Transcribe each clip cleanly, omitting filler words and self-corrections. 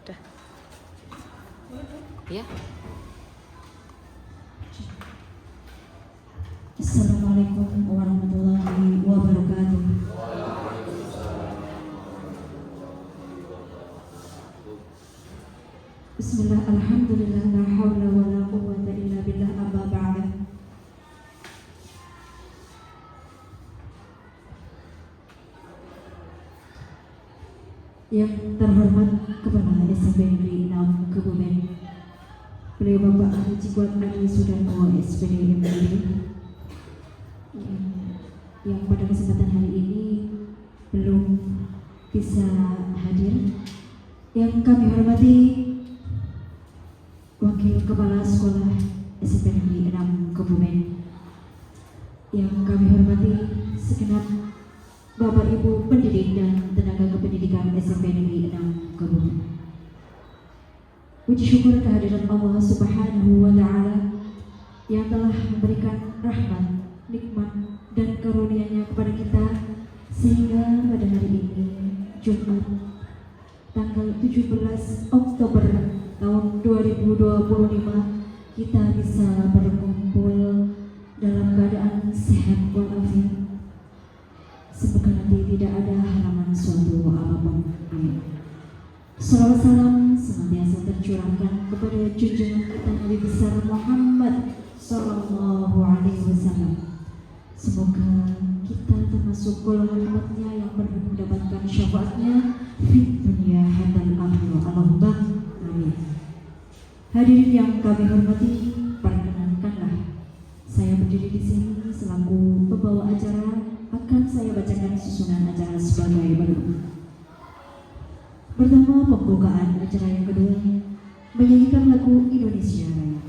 Udah. Ya. Assalamualaikum warahmatullahi wabarakatuh. Bismillah, alhamdulillah, la hawla wa la quwwata illa billah, amma ba'da. Yang terhormat Kepala SMP Negeri 6 Kebumen, beliau Bapak Haji Kuat Adi Sudarmo SPD MPD, yang pada kesempatan hari ini belum bisa hadir. Yang kami hormati Wakil Kepala Sekolah SMP Negeri 6 Kebumen, yang kami hormati segenap Bapak Ibu pendidik dan tenaga kependidikan SMP Negeri 6 Kebumen. Puji syukur kehadiran Allah Subhanahu wa Ta'ala yang telah memberikan rahmat, nikmat, dan karunia-Nya kepada kita, sehingga pada hari ini Jumat tanggal 17 Oktober tahun 2025 kita bisa berkumpul dalam keadaan sehat walafiat. Semoga nanti tidak ada halangan suatu apapun. Amin. Salawat salam senantiasa tercurahkan kepada junjungan kita Nabi besar Muhammad Sallallahu Alaihi Wasallam. Semoga kita termasuk golongan umatnya yang mendapatkan syafaatnya di dunia hatal akhirah. Allahumma amin. Hadirin yang kami hormati, perkenankanlah saya berdiri di sini selaku pembawa acara. Akan saya bacakan susunan acara sebagai berikut. Pertama, pembukaan acara. Yang kedua, menyanyikan lagu Indonesia Raya.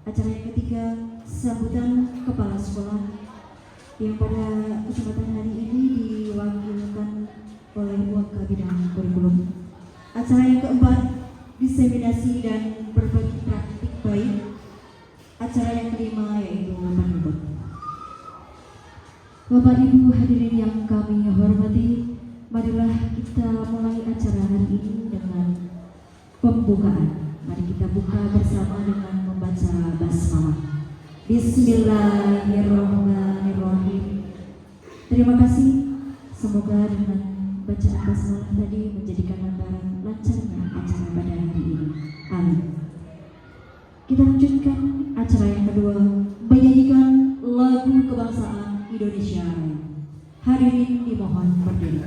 Acara yang ketiga, sambutan kepala sekolah yang pada kesempatan hari ini diwakilkan oleh Wakabidang Kurikulum. Acara yang keempat, diseminasi dan berbagi praktik baik. Acara yang kelima yaitu penutup. Bapak Ibu hadirin yang kami hormati, marilah kita mulai acara hari ini dengan pembukaan. Mari kita buka bersama dengan membaca basmalah. Bismillahirrahmanirrahim. Terima kasih. Semoga dengan bacaan basmalah tadi menjadikan lantaran lancarnya acara pada hari ini. Amin. Kita lanjutkan acara yang kedua, menyanyikan lagu kebangsaan Indonesia Raya. Hadirin dimohon berdiri.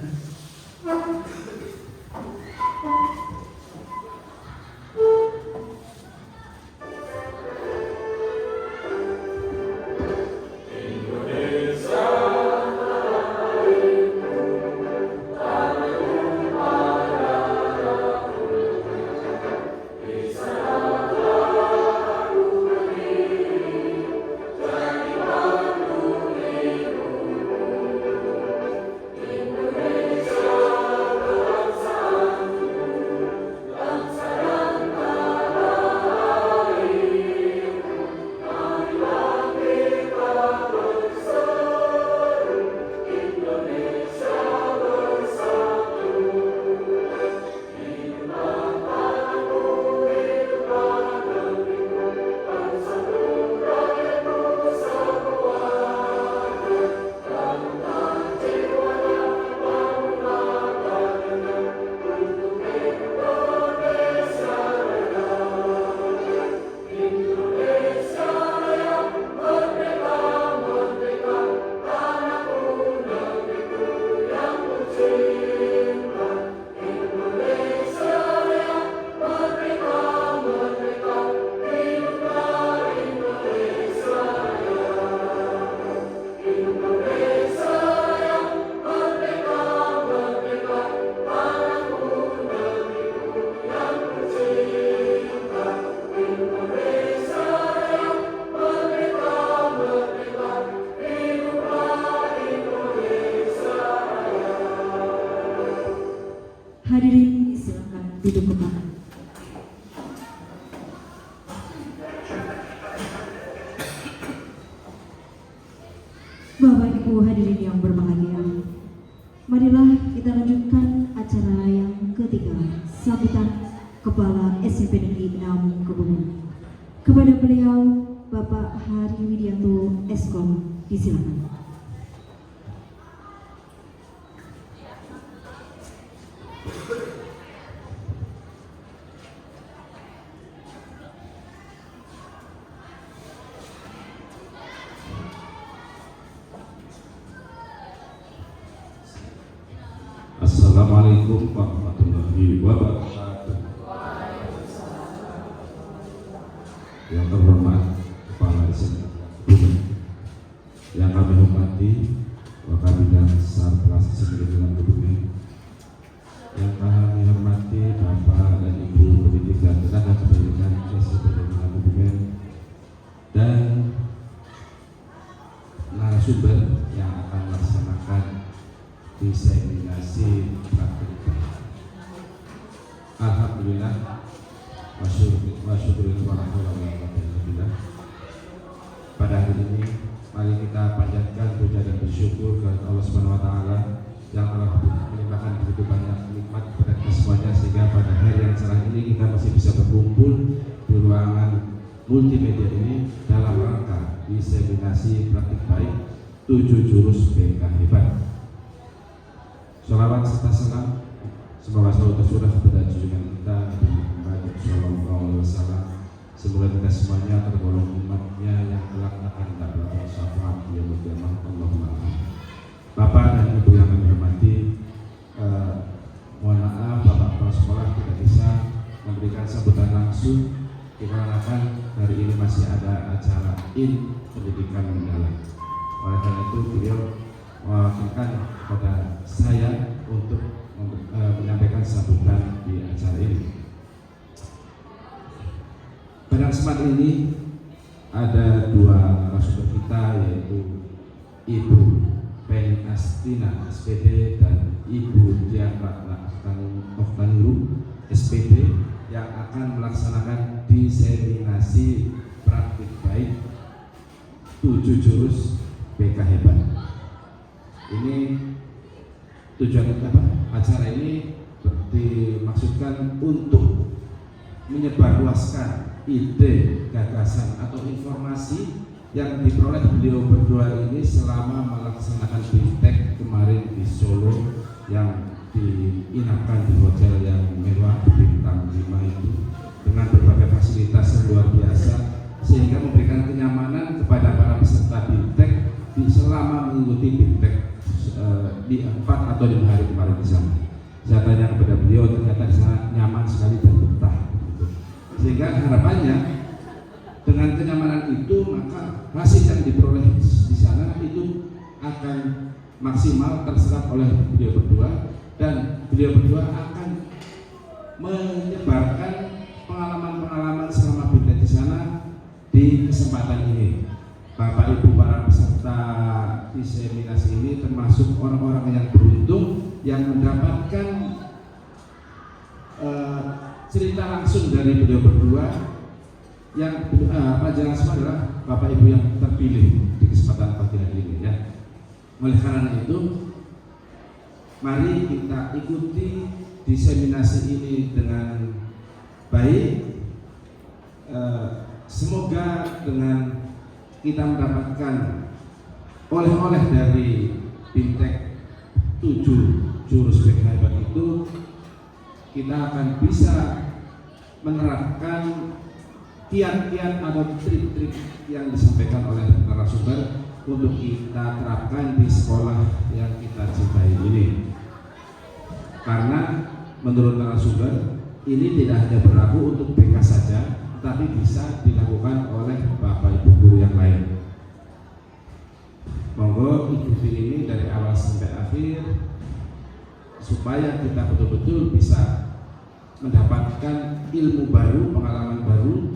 Hadirin silakan duduk kembali. Bapak Ibu hadirin yang berbahagia, marilah kita lanjutkan acara yang ketiga, sambutan Kepala SMP Negeri 6 Kebumen. Kepada beliau, Bapak Hari Widianto, Eskom, disilakan. Assalamualaikum warahmatullahi wabarakatuh. Yang terhormat Kepala SMP Kebumen, yang kami hormati Wakabidang Sarpras SMP Kebumen, yang kami hormati Bapak dan Ibu pendidik dan tenaga pendidikan SMP Kebumen, dan narasumber yang akan melaksanakan diseminasi praktik. Alhamdulillah, wasyukurillah. Pada hari ini, mari kita panjatkan puja dan bersyukur kepada Allah Subhanahu Wa Taala yang telah melimpahkan begitu banyak nikmat kepada kita semuanya, sehingga pada hari yang cerah ini kita masih bisa berkumpul di ruangan multimedia ini dalam rangka diseminasi praktik baik 7 jurus BK hebat. Sholawat serta salam semoga selalu tercurah kepada junjungan kita Nabi Muhammad Sallallahu Alaihi Wasallam. Semoga kita semuanya tergolong umatnya yang kelak akan mendapatkan syafaat di yaumul qiyamah. Allahumma amin. Bapak dan Ibu yang kami hormati, mohon maaf Bapak Kepala Sekolah tidak bisa memberikan sambutan langsung dikarenakan hari ini masih ada acara pendidikan mendalam. Oleh karena itu beliau mewakilkan kepada saya untuk menyampaikan sambutan di acara ini. Pada kesempatan ini ada 2 narasumber kita, yaitu Ibu Penny Astina SPD dan Ibu Dian Ratna Oftaniru SPD yang akan melaksanakan diseminasi praktik baik 7 jurus BK hebat. Ini tujuan apa? Acara ini dimaksudkan untuk menyebarluaskan ide, gagasan atau informasi yang diperoleh beliau berdua ini selama melaksanakan BIMTEK kemarin di Solo yang diinapkan di hotel yang mewah bintang 5 itu dengan berbagai fasilitas yang luar biasa, sehingga memberikan kenyamanan kepada para peserta BIMTEK selama mengikuti BIMTEK di 4 atau 5 hari kemarin di sana. Saya tanya kepada beliau, ternyata di sana nyaman sekali dan betah. Sehingga harapannya dengan kenyamanan itu maka hasil yang diperoleh di sana itu akan maksimal terserap oleh beliau berdua, dan beliau berdua akan menyebarkan pengalaman-pengalaman selama BIMTEK di sana di kesempatan ini. Bapak Ibu para peserta diseminasi ini termasuk orang-orang yang beruntung yang mendapatkan cerita langsung dari beliau berdua, yang pelajaran semua adalah Bapak Ibu yang terpilih di kesempatan pagi hari ini ya. Oleh karena itu, mari kita ikuti diseminasi ini dengan baik. Semoga dengan kita mendapatkan oleh-oleh dari BIMTEK 7 jurus BK hebat itu, kita akan bisa menerapkan kiat-kiat atau trik-trik yang disampaikan oleh narasumber untuk kita terapkan di sekolah yang kita cintai ini. Karena menurut narasumber ini tidak hanya berlaku untuk BK saja, tetapi bisa dilakukan oleh Bapak Ibu guru yang lain. Monggo ikuti ini dari awal sampai akhir supaya kita betul-betul bisa mendapatkan ilmu baru, pengalaman baru,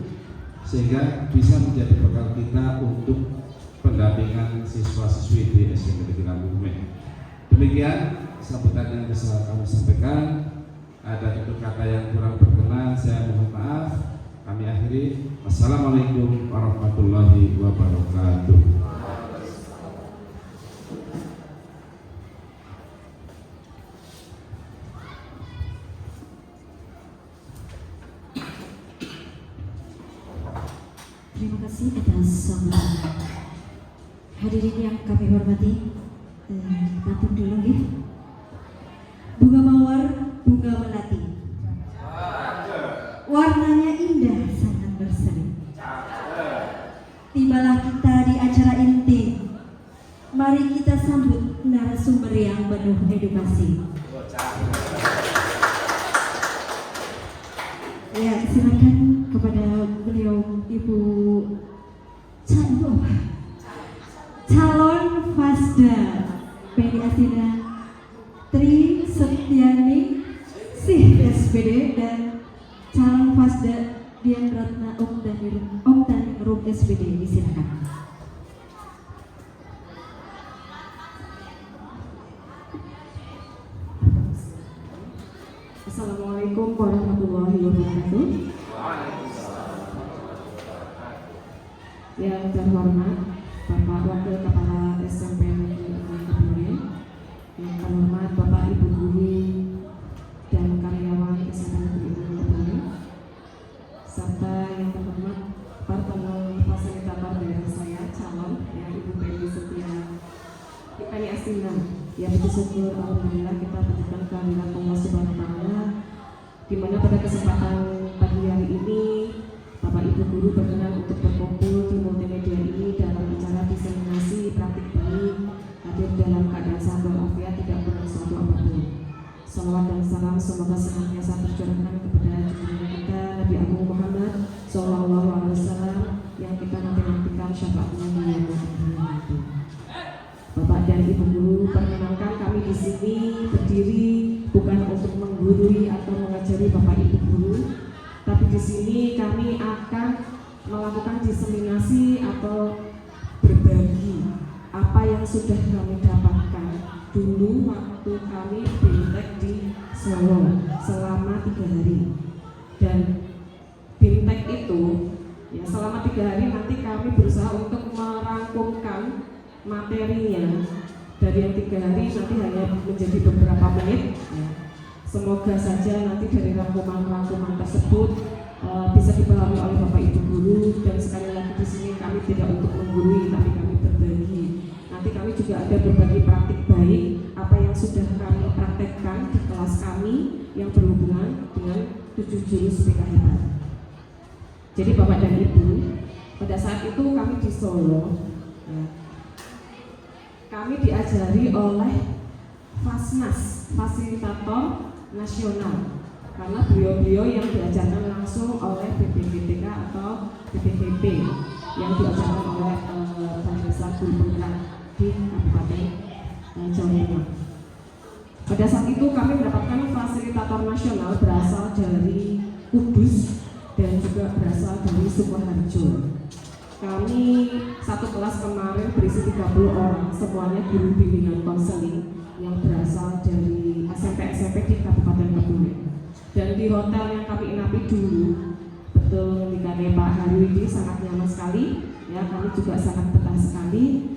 sehingga bisa menjadi bekal kita untuk pendampingan siswa-siswi di SMP Negeri Kebumen. Demikian sambutan yang bisa kami sampaikan. Ada tutur kata yang kurang berkenan, saya mohon maaf. Kami akhiri. Wassalamualaikum warahmatullahi wabarakatuh. Terima kasih atas sambutan. Hadirin yang kami hormati, batuk dulu ya. Bunga mawar, bunga melati. Warnanya indah, sangat berseri. Tibalah kita di acara inti. Mari kita sambut narasumber yang penuh edukasi. Ya, silakan kepada beliau Ibu calon Fasda PNI Astina Tri Setiani SPD dan calon Fasda Dian Ratna Oktan SPD, disilakan. Assalamualaikum warahmatullahi wabarakatuh. Yang terhormat Bapak Wakil Kepala SMP Negeri Kebumen, yang terhormat Bapak Ibu Guru dan karyawan SMP Negeri Kebumen, serta yang terhormat partner fasilitator daerah saya calon yang Ibu Penny Setia PNI Astina. Ya, puji syukur alhamdulillah kita panjatkan kehadirat Allah Subhanahu wa taala, di mana pada kesempatan pagi hari ini Bapak Ibu Guru berkenan untuk berkumpul di multimedia ini dalam acara diseminasi praktik baik, hadir dalam keadaan sehat walafiat, tidak kurang suatu apapun. Salawat dan salam semoga senantiasa tercurahkan kepada junjungan kita Nabi Agung Muhammad Sallallahu Alaihi Wasallam yang kita nantikan syafaatnya di yaumul akhir. Bapak dan Ibu Guru, perkenankan kami di sini berdiri bukan untuk menggurui atau mengajari Bapak Ibu Guru, tapi di sini kami akan melakukan diseminasi atau berbagi apa yang sudah kami dapatkan dulu waktu kami BIMTEK di Solo selama 3 hari. Dan BIMTEK itu ya selama 3 hari nanti kami berusaha untuk merangkumkan materinya dari yang 3 hari nanti hanya menjadi beberapa menit ya. Semoga saja nanti dari rangkuman-rangkuman tersebut bisa dipahami oleh Bapak Ibu Guru, dan sekali lagi di sini kami tidak untuk menggurui tapi kami berbagi. Nanti kami juga ada berbagi praktik baik apa yang sudah kami praktekkan di kelas kami yang berhubungan dengan 7 jurus BK Hebat. Jadi Bapak dan Ibu, pada saat itu kami di Solo ya, kami diajari oleh Fasnas, fasilitator nasional, karena beliau-beliau yang diajarkan langsung oleh BPGTK atau BPGP yang diajarkan oleh Balai Besar Guru Penggerak di Kabupaten Jawa Tengah. Pada saat itu kami mendapatkan fasilitator nasional berasal dari Kudus dan juga berasal dari Sukoharjo. Kami satu kelas kemarin berisi 30 orang, semuanya guru bimbingan konseling yang berasal dari SMP di Kabupaten Kebumen. Dan di hotel yang kami inapi dulu, betul dikatakan Pak Harwidi, sangat nyaman sekali. Ya, kami juga sangat betah sekali.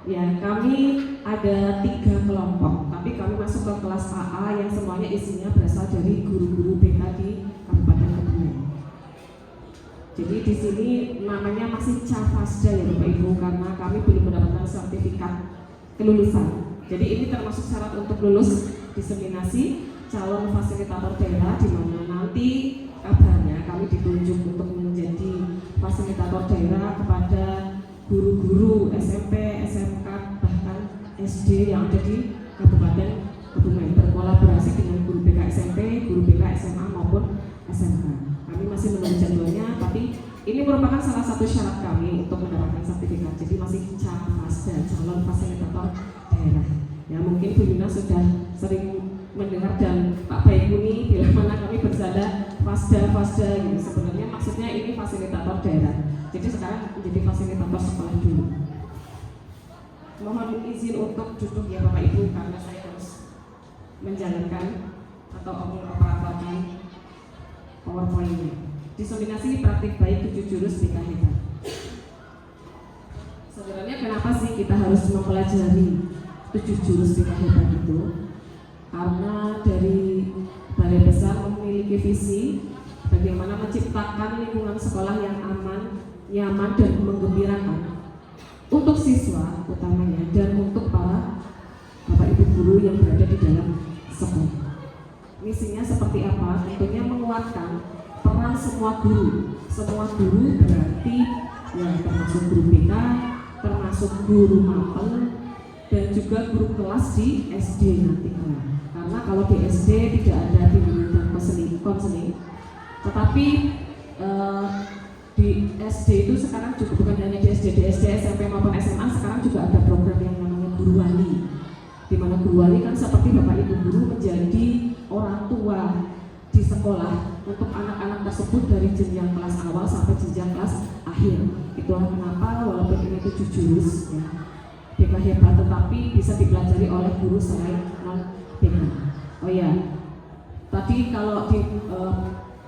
Ya, kami ada 3 kelompok, tapi kami masuk ke kelas AA yang semuanya isinya berasal dari guru-guru BK di Kabupaten Kebumen. Jadi di sini namanya masih Cafasda ya Bapak Ibu, karena kami belum mendapatkan sertifikat kelulusan. Jadi ini termasuk syarat untuk lulus diseminasi calon fasilitator daerah, di mana nanti kabarnya kami ditunjuk untuk menjadi fasilitator daerah kepada guru-guru SMP, SMK, bahkan SD yang ada di Kabupaten Kebumen, berkolaborasi dengan guru BK SMP, guru BK SMA maupun SMK. Kami masih menunggu jadwalnya, tapi ini merupakan salah satu syarat kami untuk mendapatkan sertifikat. Jadi masih Cafasda, calon fasilitator daerah. Ya, mungkin Bu Yuna sudah sering mendengar dan Pak Baikuni bila mana kami bersada Fasda gitu. Sebenarnya maksudnya ini fasilitator daerah. Jadi sekarang menjadi fasilitator sekolah dulu. Mohon izin untuk duduk ya Bapak Ibu, karena saya harus menjalankan atau mengoperatorkan PowerPoint-nya. Diseminasi praktik baik 7 jurus BK Hebat. Sebenarnya kenapa sih kita harus mempelajari 7 jurus BK Hebat itu? Karena dari Balai Besar memiliki visi bagi bagaimana menciptakan lingkungan sekolah yang aman, nyaman, dan menggembirakan untuk siswa utamanya dan untuk para Bapak Ibu guru yang berada di dalam sekolah. Misinya seperti apa? Tentunya menguatkan peran semua guru. Semua guru berarti ya termasuk guru BK, termasuk guru mapel, dan juga guru kelas di SD nanti karena kalau di SD tidak ada bimbingan dan konseling, tetapi di SD itu sekarang juga bukan hanya di SD, SMP maupun SMA, sekarang juga ada program yang namanya guru wali, di mana guru wali kan seperti Bapak Ibu guru menjadi orang tua di sekolah untuk anak-anak tersebut dari jenjang kelas awal sampai jenjang kelas akhir. Itulah kenapa walaupun ini 7 jurus ya, BK hebat, tetapi bisa dipelajari oleh guru selain non BK. Oh ya, tadi kalau di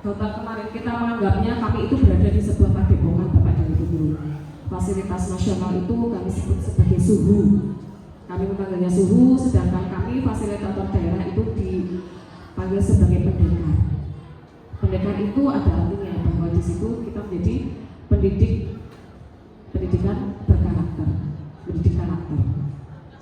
Kota kemarin kita menganggapnya kami itu berada di sebuah padepokan Bapak dan Ibu guru. Fasilitas nasional itu kami sebut sebagai suhu. Kami memanggilnya suhu, sedangkan kami fasilitator daerah itu dipanggil sebagai pendekar. Pendekar itu ada artinya bahwa di situ kita menjadi pendidikan berkarakter, pendidik karakter.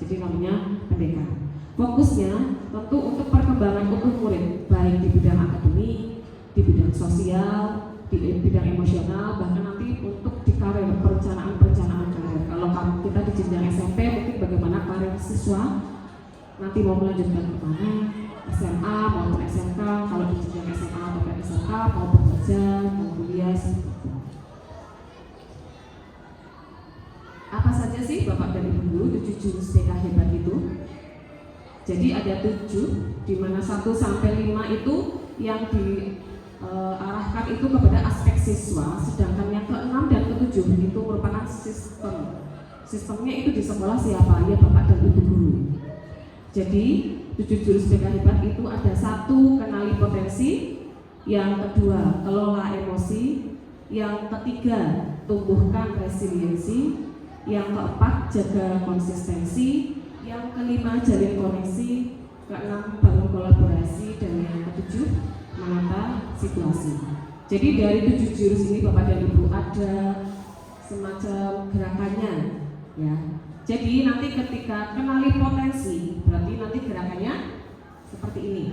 Jadi namanya pendekar. Fokusnya tentu untuk perkembangan untuk murid, baik di bidang akademik, di bidang sosial, di bidang emosional, bahkan nanti untuk di karir, perencanaan karir. Kalau kita di jenjang SMP mungkin bagaimana karir siswa nanti mau melanjutkan kemana, SMA maupun SMK. Kalau di jenjang SMA atau SMK mau bekerja, mau kuliah seperti itu. Apa saja sih Bapak dan Ibu guru 7 jurus BK hebat itu? Jadi ada 7, di mana 1 sampai 5 itu yang diarahkan itu kepada aspek siswa, sedangkan yang ke-6 dan ke-7 itu merupakan sistem. Sistemnya itu di sekolah siapa? Ya Bapak dan Ibu guru. Jadi 7 jurus BK hebat itu ada 1, kenali potensi, yang kedua kelola emosi, yang ketiga tumbuhkan resiliensi, yang keempat jaga konsistensi, yang kelima jalin koneksi, keenam bangun kolaborasi, dan yang ketujuh menata situasi. Jadi dari 7 jurus ini Bapak dan Ibu ada semacam gerakannya ya. Jadi nanti ketika kenali potensi, berarti nanti gerakannya seperti ini.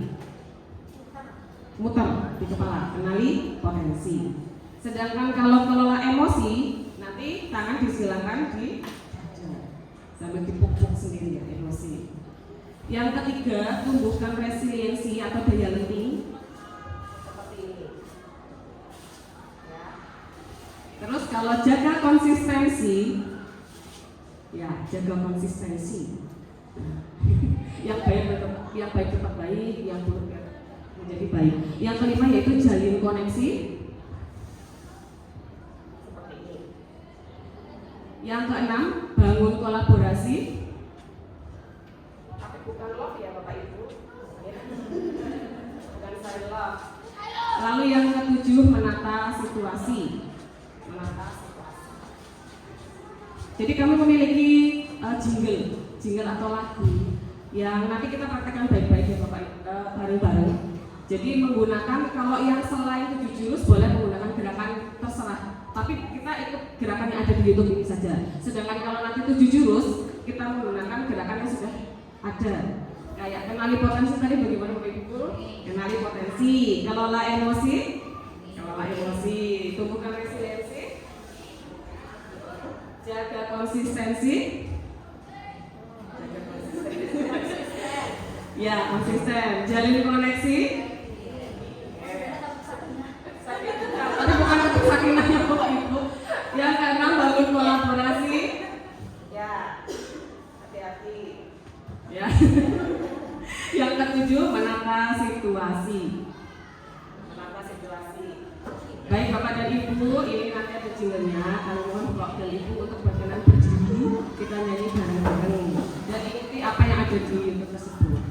Muter di kepala, kenali potensi. Sedangkan kalau kelola emosi, nanti tangan disilakan di sambil dipuk-puk sendiri ya, emosi. Yang ketiga, tumbuhkan resiliensi atau daya lenting seperti ini ya. Terus kalau jaga konsistensi, ya jaga konsistensi. yang baik tetap baik, yang buruk menjadi baik. Yang kelima yaitu jalin koneksi seperti ini. Yang keenam, bangun kolaborasi, tapi bukan love ya Bapak Ibu ya. Bukan saya love. Lalu yang ketujuh, menata situasi. Jadi kami memiliki jingle atau lagu yang nanti kita praktekkan baik-baik ya Bapak bareng-bareng. Jadi menggunakan, kalau yang selain 7 jurus boleh menggunakan gerakan terserah, tapi kita ikut gerakan yang ada di YouTube ini saja. Sedangkan kalau nanti 7 jurus, kita menggunakan gerakan yang sudah ada. Kayak kenali potensi tadi bagaimana Bapak Ibu? Kenali potensi, kelola emosi, tumbuhkan resiliensi, jaga konsistensi, ya konsisten, jalin koneksi. Tapi bukan untuk sakinahnya Bapak Ibu. Yang keenam, bangun kolaborasi. Ya, hati-hati. Ya. Yang ketujuh, menata situasi. Baik Bapak dan Ibu, ini nanti ada jinglenya. Kami mohon Bapak dan Ibu untuk berkenan berdiri, kita nyanyi bareng-bareng dan ikuti apa yang ada di YouTube tersebut.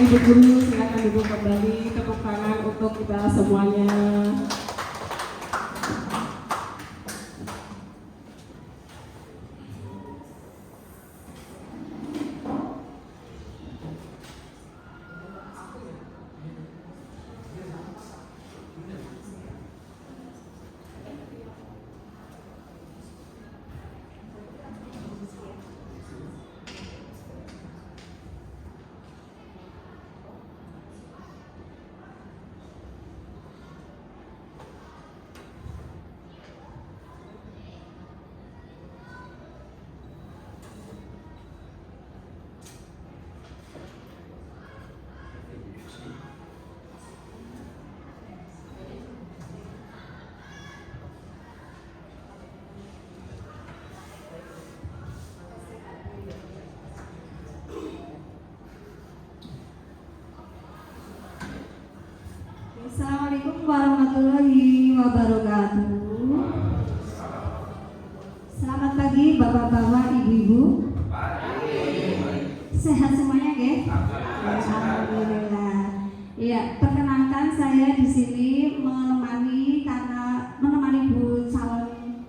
Ibu Guru, silakan duduk kembali, tepuk tangan untuk kita semuanya. Assalamualaikum warahmatullahi wabarakatuh. Selamat pagi bapak-bapak, ibu-ibu. Sehat semuanya, nggih? Alhamdulillah. Iya, perkenalkan saya di sini menemani Bu calon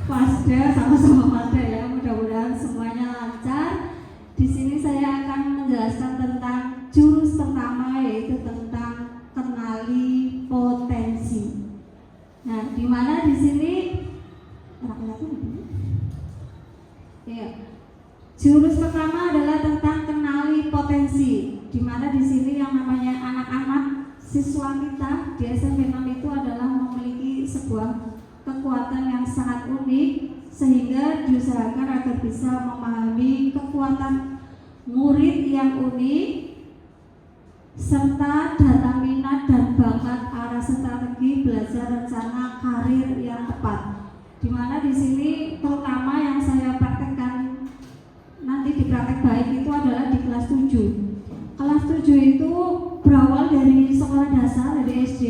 Fasda sama-sama Fasda ya. Mudah-mudahan semuanya lancar. Di sini saya akan menjelaskan tentang jurus pertama, yaitu tentang kenali potensi. Nah, di mana di sini ya, jurus pertama adalah tentang kenali potensi. Di mana di sini yang namanya anak-anak siswa kita di SMP 6 itu adalah memiliki sebuah kekuatan yang sangat unik, sehingga diusahakan agar bisa memahami kekuatan murid yang unik serta data minat dan bakat arah strategi belajar rencana karir yang tepat. Di mana di sini terutama yang saya praktekkan nanti di praktek baik itu adalah di kelas 7. Kelas 7 itu berawal dari sekolah dasar, dari SD.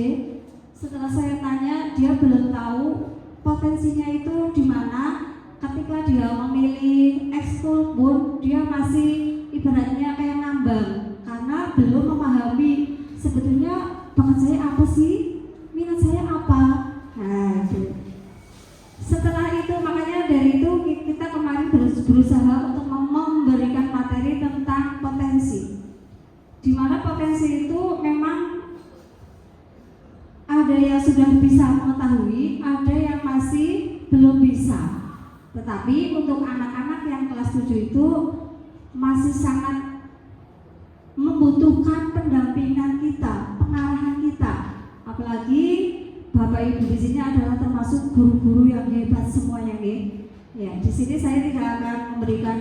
Setelah saya tanya, dia belum tahu potensinya itu di mana. Ketika dia memilih ekskul pun dia masih ibaratnya kayak ngambang, karena belum memahami sebetulnya bakat saya apa sih, minat saya apa. Nah, itu. Setelah itu makanya dari itu kita kemarin berusaha untuk memberikan materi tentang potensi, di mana potensi itu memang ada yang sudah bisa mengetahui, ada yang masih belum bisa. Tetapi untuk anak-anak yang kelas 7 itu masih sangat membutuhkan pendampingan kita, pengarahan kita. Apalagi Bapak Ibu di sini adalah termasuk guru-guru yang hebat semuanya, nih. Ya, di sini saya tidak akan memberikan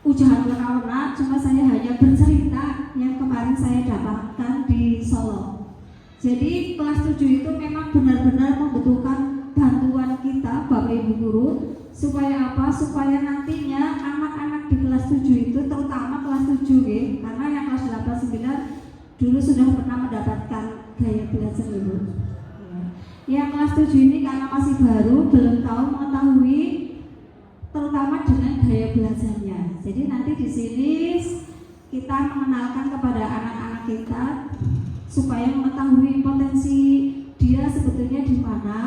ujaran wena-wena, cuma saya hanya bercerita yang kemarin saya dapatkan di Solo. Jadi kelas 7 itu memang benar-benar membutuhkan bantuan kita, Bapak Ibu guru, supaya apa? Supaya nantinya anak-anak di kelas 7 itu, terutama kelas 7 karena yang kelas 8, 9 dulu sudah pernah mendapatkan gaya belajar Ibu. Yang kelas 7 ini karena masih baru, belum tahu mengetahui terutama dengan gaya belajarnya. Jadi nanti di sini kita mengenalkan kepada anak-anak kita supaya mengetahui potensi dia sebetulnya di mana,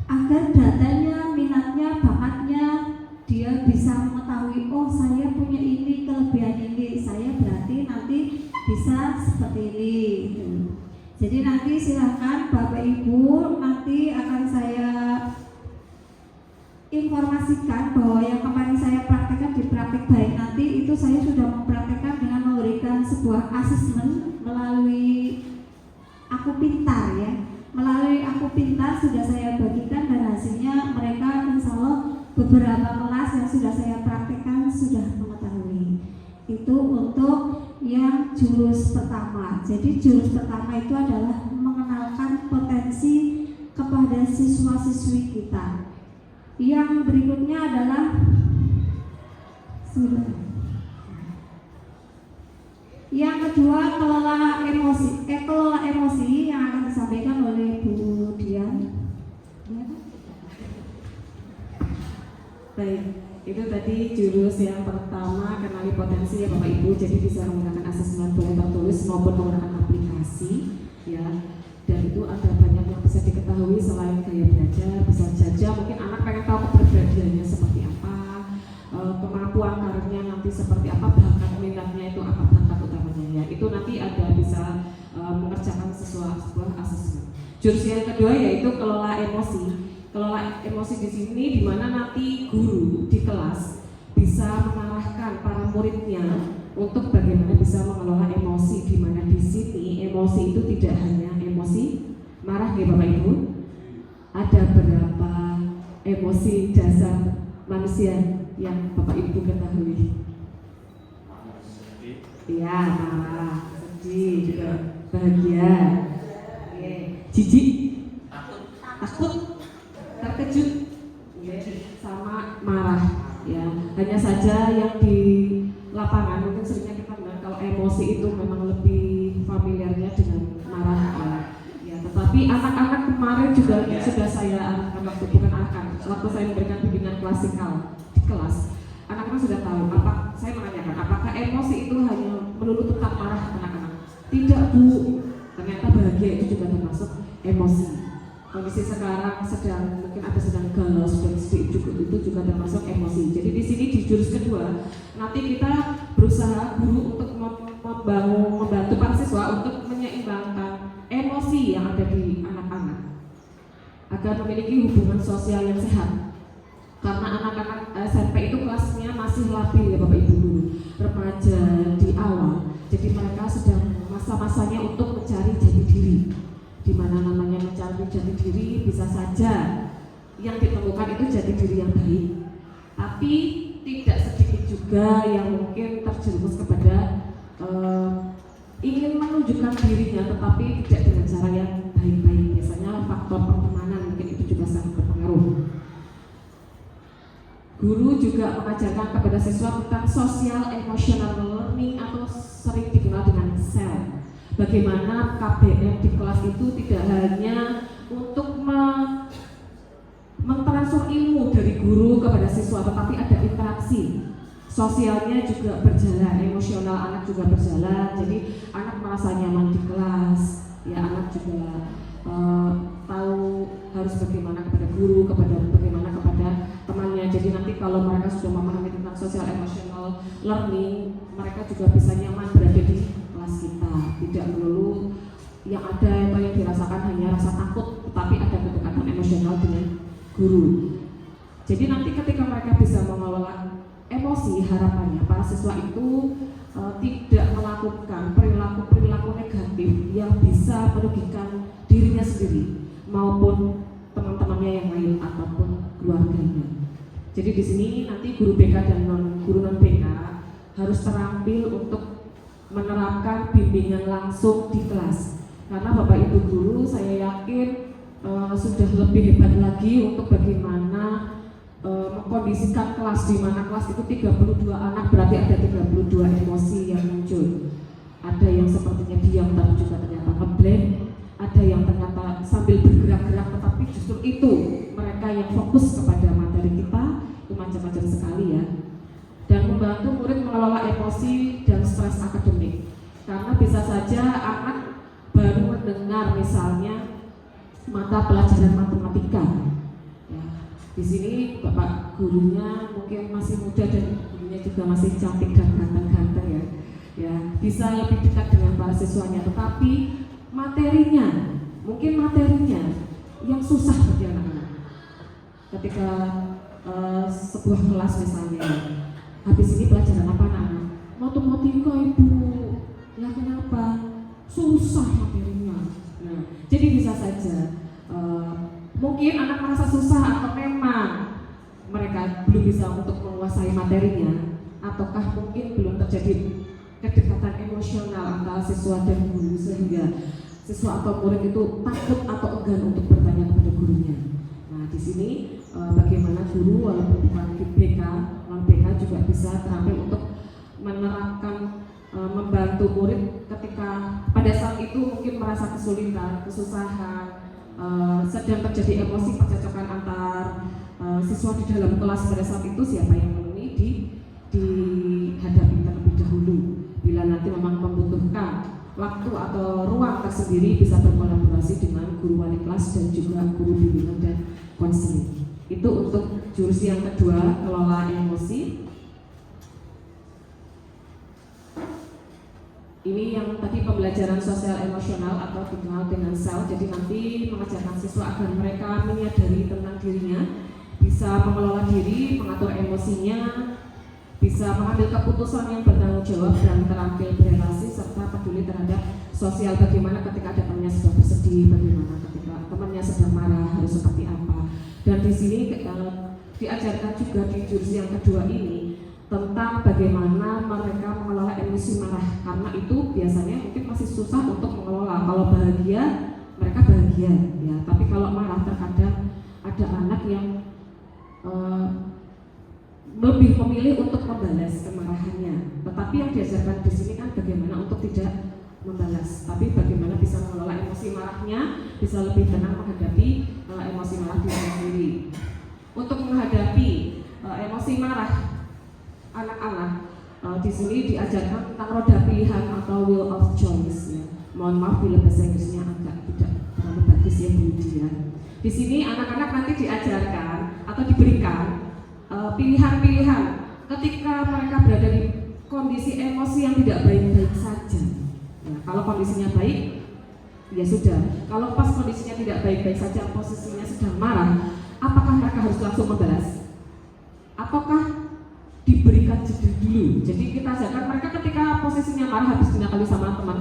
agar datanya, minatnya, bakatnya dia bisa mengetahui, oh saya punya ini, kelebihan ini, saya berarti nanti bisa seperti ini gitu. Jadi nanti silahkan Bapak Ibu, nanti akan saya informasikan bahwa yang kemarin saya praktekkan di praktek baik nanti itu saya sudah mempraktekkan dengan memberikan sebuah asesmen melalui Aku Pintar ya. Melalui Aku Pintar sudah saya bagikan dan hasilnya mereka insya Allah beberapa kelas yang sudah saya praktekkan sudah mengetahui. Itu untuk yang jurus pertama. Jadi jurus pertama itu adalah mengenalkan potensi kepada siswa-siswi kita. Yang berikutnya adalah yang kedua, kelola emosi yang akan disampaikan oleh Bu Dian. Baik, itu tadi jurus yang pertama, kenali potensi ya Bapak Ibu. Jadi bisa menggunakan asesmen boleh tertulis maupun menggunakan aplikasi ya. Dan itu ada banyak yang bisa diketahui selain gaya belajar. Bisa saja mungkin anak pengen tahu kepribadiannya seperti apa, kemampuan karirnya nanti seperti apa, bakat minatnya itu apa, bakat utamanya ya. Itu nanti ada bisa mengerjakan sebuah asesmen. Jurus yang kedua yaitu kelola emosi. Kelola emosi di sini di mana nanti guru di kelas bisa mengarahkan para muridnya untuk bagaimana bisa mengelola emosi, di mana di sini emosi itu tidak hanya emosi marah ya Bapak Ibu. Ada berapa emosi dasar manusia yang Bapak Ibu ketahui? Iya, marah, sedih, juga bahagia, jijik, takut, terkejut, sama marah. Ya, hanya saja yang di lapangan mungkin seringnya kita dengar kalau emosi itu memang lebih familiarnya dengan marah. Ya, tetapi anak-anak kemarin juga sudah saya arahkan waktu waktu saya memberikan bimbingan klasikal di kelas. Anak-anak sudah tahu. Saya menanyakan apakah emosi itu hanya melulu tentang marah anak-anak? Tidak Bu, ternyata bahagia itu juga termasuk emosi. Kondisi sekarang mungkin ada sedang galau, sedang sedih itu juga termasuk emosi. Jadi di sini di jurus kedua nanti kita berusaha guru untuk membantu para siswa untuk menyeimbangkan emosi yang ada di anak-anak agar memiliki hubungan sosial yang sehat. Karena anak-anak SMP itu kelasnya masih labil ya Bapak Ibu guru, remaja di awal. Jadi mereka sedang masa-masanya untuk mencari jati diri. Di mana namanya mencari jati diri bisa saja yang ditemukan itu jati diri yang baik, tapi tidak sedikit juga yang mungkin terjerumus kepada ingin menunjukkan dirinya tetapi tidak dengan cara yang baik-baik. Biasanya faktor pertemanan mungkin itu juga sangat berpengaruh. Guru juga mengajarkan kepada siswa tentang social emotional learning atau sering dikenal dengan SEL. Bagaimana KBM di kelas itu tidak hanya untuk mentransfer ilmu dari guru kepada siswa, tetapi ada interaksi sosialnya juga berjalan, emosional anak juga berjalan. Jadi anak merasa nyaman di kelas, ya anak juga tahu harus bagaimana kepada guru, bagaimana kepada temannya. Jadi nanti kalau mereka sudah memahami tentang social emotional learning, mereka juga bisa nyaman berada di kelas kita, tidak melulu yang ada atau yang dirasakan hanya rasa takut, tetapi ada kedekatan emosional dengan guru. Jadi nanti ketika mereka bisa mengelola emosi, harapannya para siswa itu tidak melakukan perilaku negatif yang bisa merugikan dirinya sendiri maupun teman-temannya yang lain ataupun keluarganya. Jadi di sini nanti guru BK dan guru non BK harus terampil untuk menerapkan bimbingan langsung di kelas. Karena Bapak Ibu guru saya yakin sudah lebih hebat lagi untuk bagaimana mengkondisikan kelas, di mana kelas itu 32 anak berarti ada 32 emosi yang muncul. Ada yang sepertinya diam tapi juga ternyata ngeblank, ada yang ternyata sambil bergerak-gerak tetapi justru itu mereka yang fokus kepada materi kita. Itu macam-macam sekali ya. Dan membantu murid mengelola emosi dan stres akademik. Karena bisa saja anak baru mendengar misalnya mata pelajaran matematika. Ya, di sini Bapak gurunya mungkin masih muda dan gurunya juga masih cantik dan ganteng-ganteng ya. Ya, bisa lebih dekat dengan para siswanya, tetapi materinya yang susah bagi anak-anak. Ketika sebuah kelas misalnya, habis ini pelajaran apa anak-anak? Matematika Ibu. Ya kenapa? Susah materinya. Nah, jadi bisa saja mungkin anak merasa susah atau memang mereka belum bisa untuk menguasai materinya, ataukah mungkin belum terjadi kedekatan emosional antara siswa dan guru sehingga siswa atau murid itu takut atau enggan untuk bertanya kepada gurunya. Nah, di sini bagaimana guru walaupun bukan BK, non BK juga bisa terampil untuk menerapkan membantu murid ketika pada saat itu mungkin merasa kesulitan, kesusahan, sedang terjadi emosi percekcokan antar siswa di dalam kelas pada saat itu siapa yang memenuhi dihadapi terlebih dahulu. Bila nanti memang membutuhkan waktu atau ruang tersendiri, bisa berkolaborasi dengan guru wali kelas dan juga guru bimbingan dan konseling. Itu untuk jurusi yang kedua, kelola emosi. Ini yang tadi pembelajaran sosial emosional atau dikenal dengan SEL. Jadi nanti mengajarkan siswa agar mereka menyadari tentang dirinya, bisa mengelola diri, mengatur emosinya, bisa mengambil keputusan yang bertanggung jawab dan terampil berelasi, serta peduli terhadap sosial. Bagaimana ketika ada temannya sedang bersedih, bagaimana ketika temannya sedang marah, harus seperti apa. Dan di sini diajarkan juga di jurusi yang kedua ini tentang bagaimana mereka mengelola emosi marah, karena itu biasanya mungkin masih susah untuk mengelola. Kalau bahagia, mereka bahagia ya, tapi kalau marah terkadang ada anak yang lebih memilih untuk membalas kemarahannya. Tetapi yang diajarkan di sini kan bagaimana untuk tidak membalas, tapi bagaimana bisa mengelola emosi marahnya, bisa lebih tenang menghadapi emosi marah diri sendiri. Untuk menghadapi emosi marah anak-anak, di sini diajarkan tentang roda pilihan atau wheel of choice ya. Mohon maaf bila bahasa Inggrisnya agak tidak terlalu bagus ya Bu Dia. Di sini anak-anak nanti diajarkan atau diberikan pilihan-pilihan ketika mereka berada di kondisi emosi yang tidak baik-baik saja. Ya, kalau kondisinya baik, ya sudah. Kalau pas kondisinya tidak baik-baik saja, posisinya sedang marah, apakah mereka harus langsung membalas? Apakah diberikan jeda dulu? Jadi kita ajarkan mereka ketika posisinya marah habis dinakali sama teman,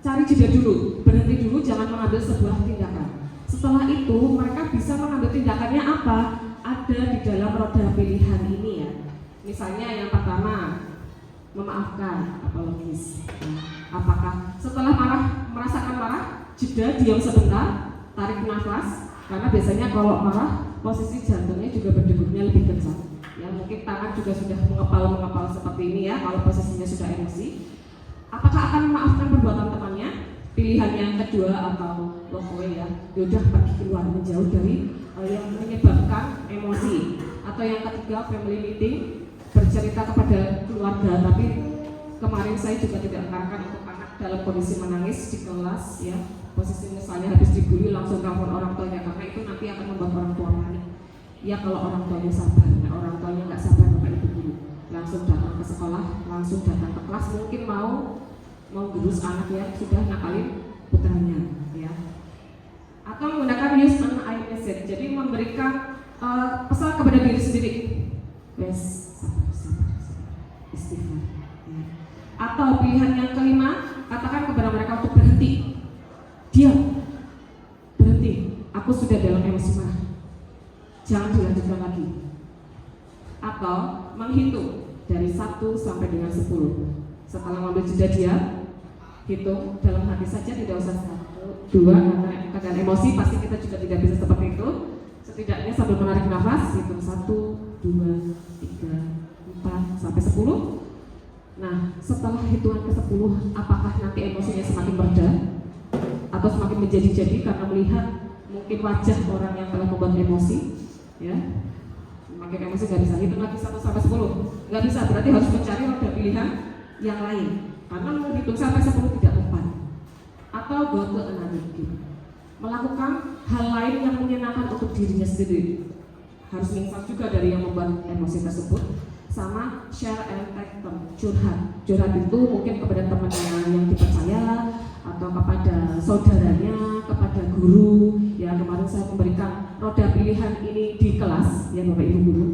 cari jeda dulu, berhenti dulu, jangan mengambil sebuah tindakan. Setelah itu mereka bisa mengambil tindakannya apa? Ada di dalam roda pilihan ini ya. Misalnya yang pertama, memaafkan, apologis. Apakah setelah merasakan marah, jeda, diam sebentar, tarik nafas, karena biasanya kalau marah posisi jantungnya juga berdegupnya lebih kencang. Ya, mungkin tangan juga sudah mengepal seperti ini ya kalau posisinya sudah emosi. Apakah akan memaafkan perbuatan temannya? Pilihan yang kedua atau walk away ya, yaudah pergi keluar, menjauh dari yang menyebabkan emosi. Atau yang ketiga, family meeting, bercerita kepada keluarga. Tapi kemarin saya juga tidak mengarahkan untuk anak dalam kondisi menangis di kelas ya, posisi misalnya habis dibully langsung telepon orang tuanya, karena itu nanti akan membuat orang tua panik. Ya kalau orang tuanya sabar, nah, orang tuanya nggak sabar Bapak Ibu guru, langsung datang ke sekolah, langsung datang ke kelas, mungkin mau gerus anak yang sudah nakalin putranya ya. Atau menggunakan use an I message, jadi memberikan pesan kepada diri sendiri, wes sabar, istighfar ya. Atau pilihan yang kelima, katakan kepada mereka untuk berhenti, diam, berhenti, aku sudah dalam emosi marah, jangan dilanjutkan lagi. Atau menghitung dari 1 sampai dengan 10. Setelah mengambil jeda dia, hitung dalam hati saja, tidak usah 1, 2, karena keadaan emosi pasti kita juga tidak bisa seperti itu. Setidaknya sambil menarik nafas, hitung 1, 2, 3, 4, sampai 10. Nah, setelah hitungan ke-10, apakah nanti emosinya semakin mereda atau semakin menjadi-jadi karena melihat mungkin wajah orang yang telah membuat emosi ya, semakin emosi nggak bisa hitung lagi 1 sampai 10, nggak bisa, berarti harus mencari roda pilihan yang lain, karena menghitung sampai 10 tidak tepat. Atau go to another game, melakukan hal lain yang menyenangkan untuk dirinya sendiri, harus mengingat juga dari yang membuat emosi tersebut. Sama share and take turn, curhat itu mungkin kepada temannya yang dipercaya atau kepada saudaranya, kepada guru ya. Kemarin saya memberikan roda pilihan ini di kelas ya Bapak Ibu guru,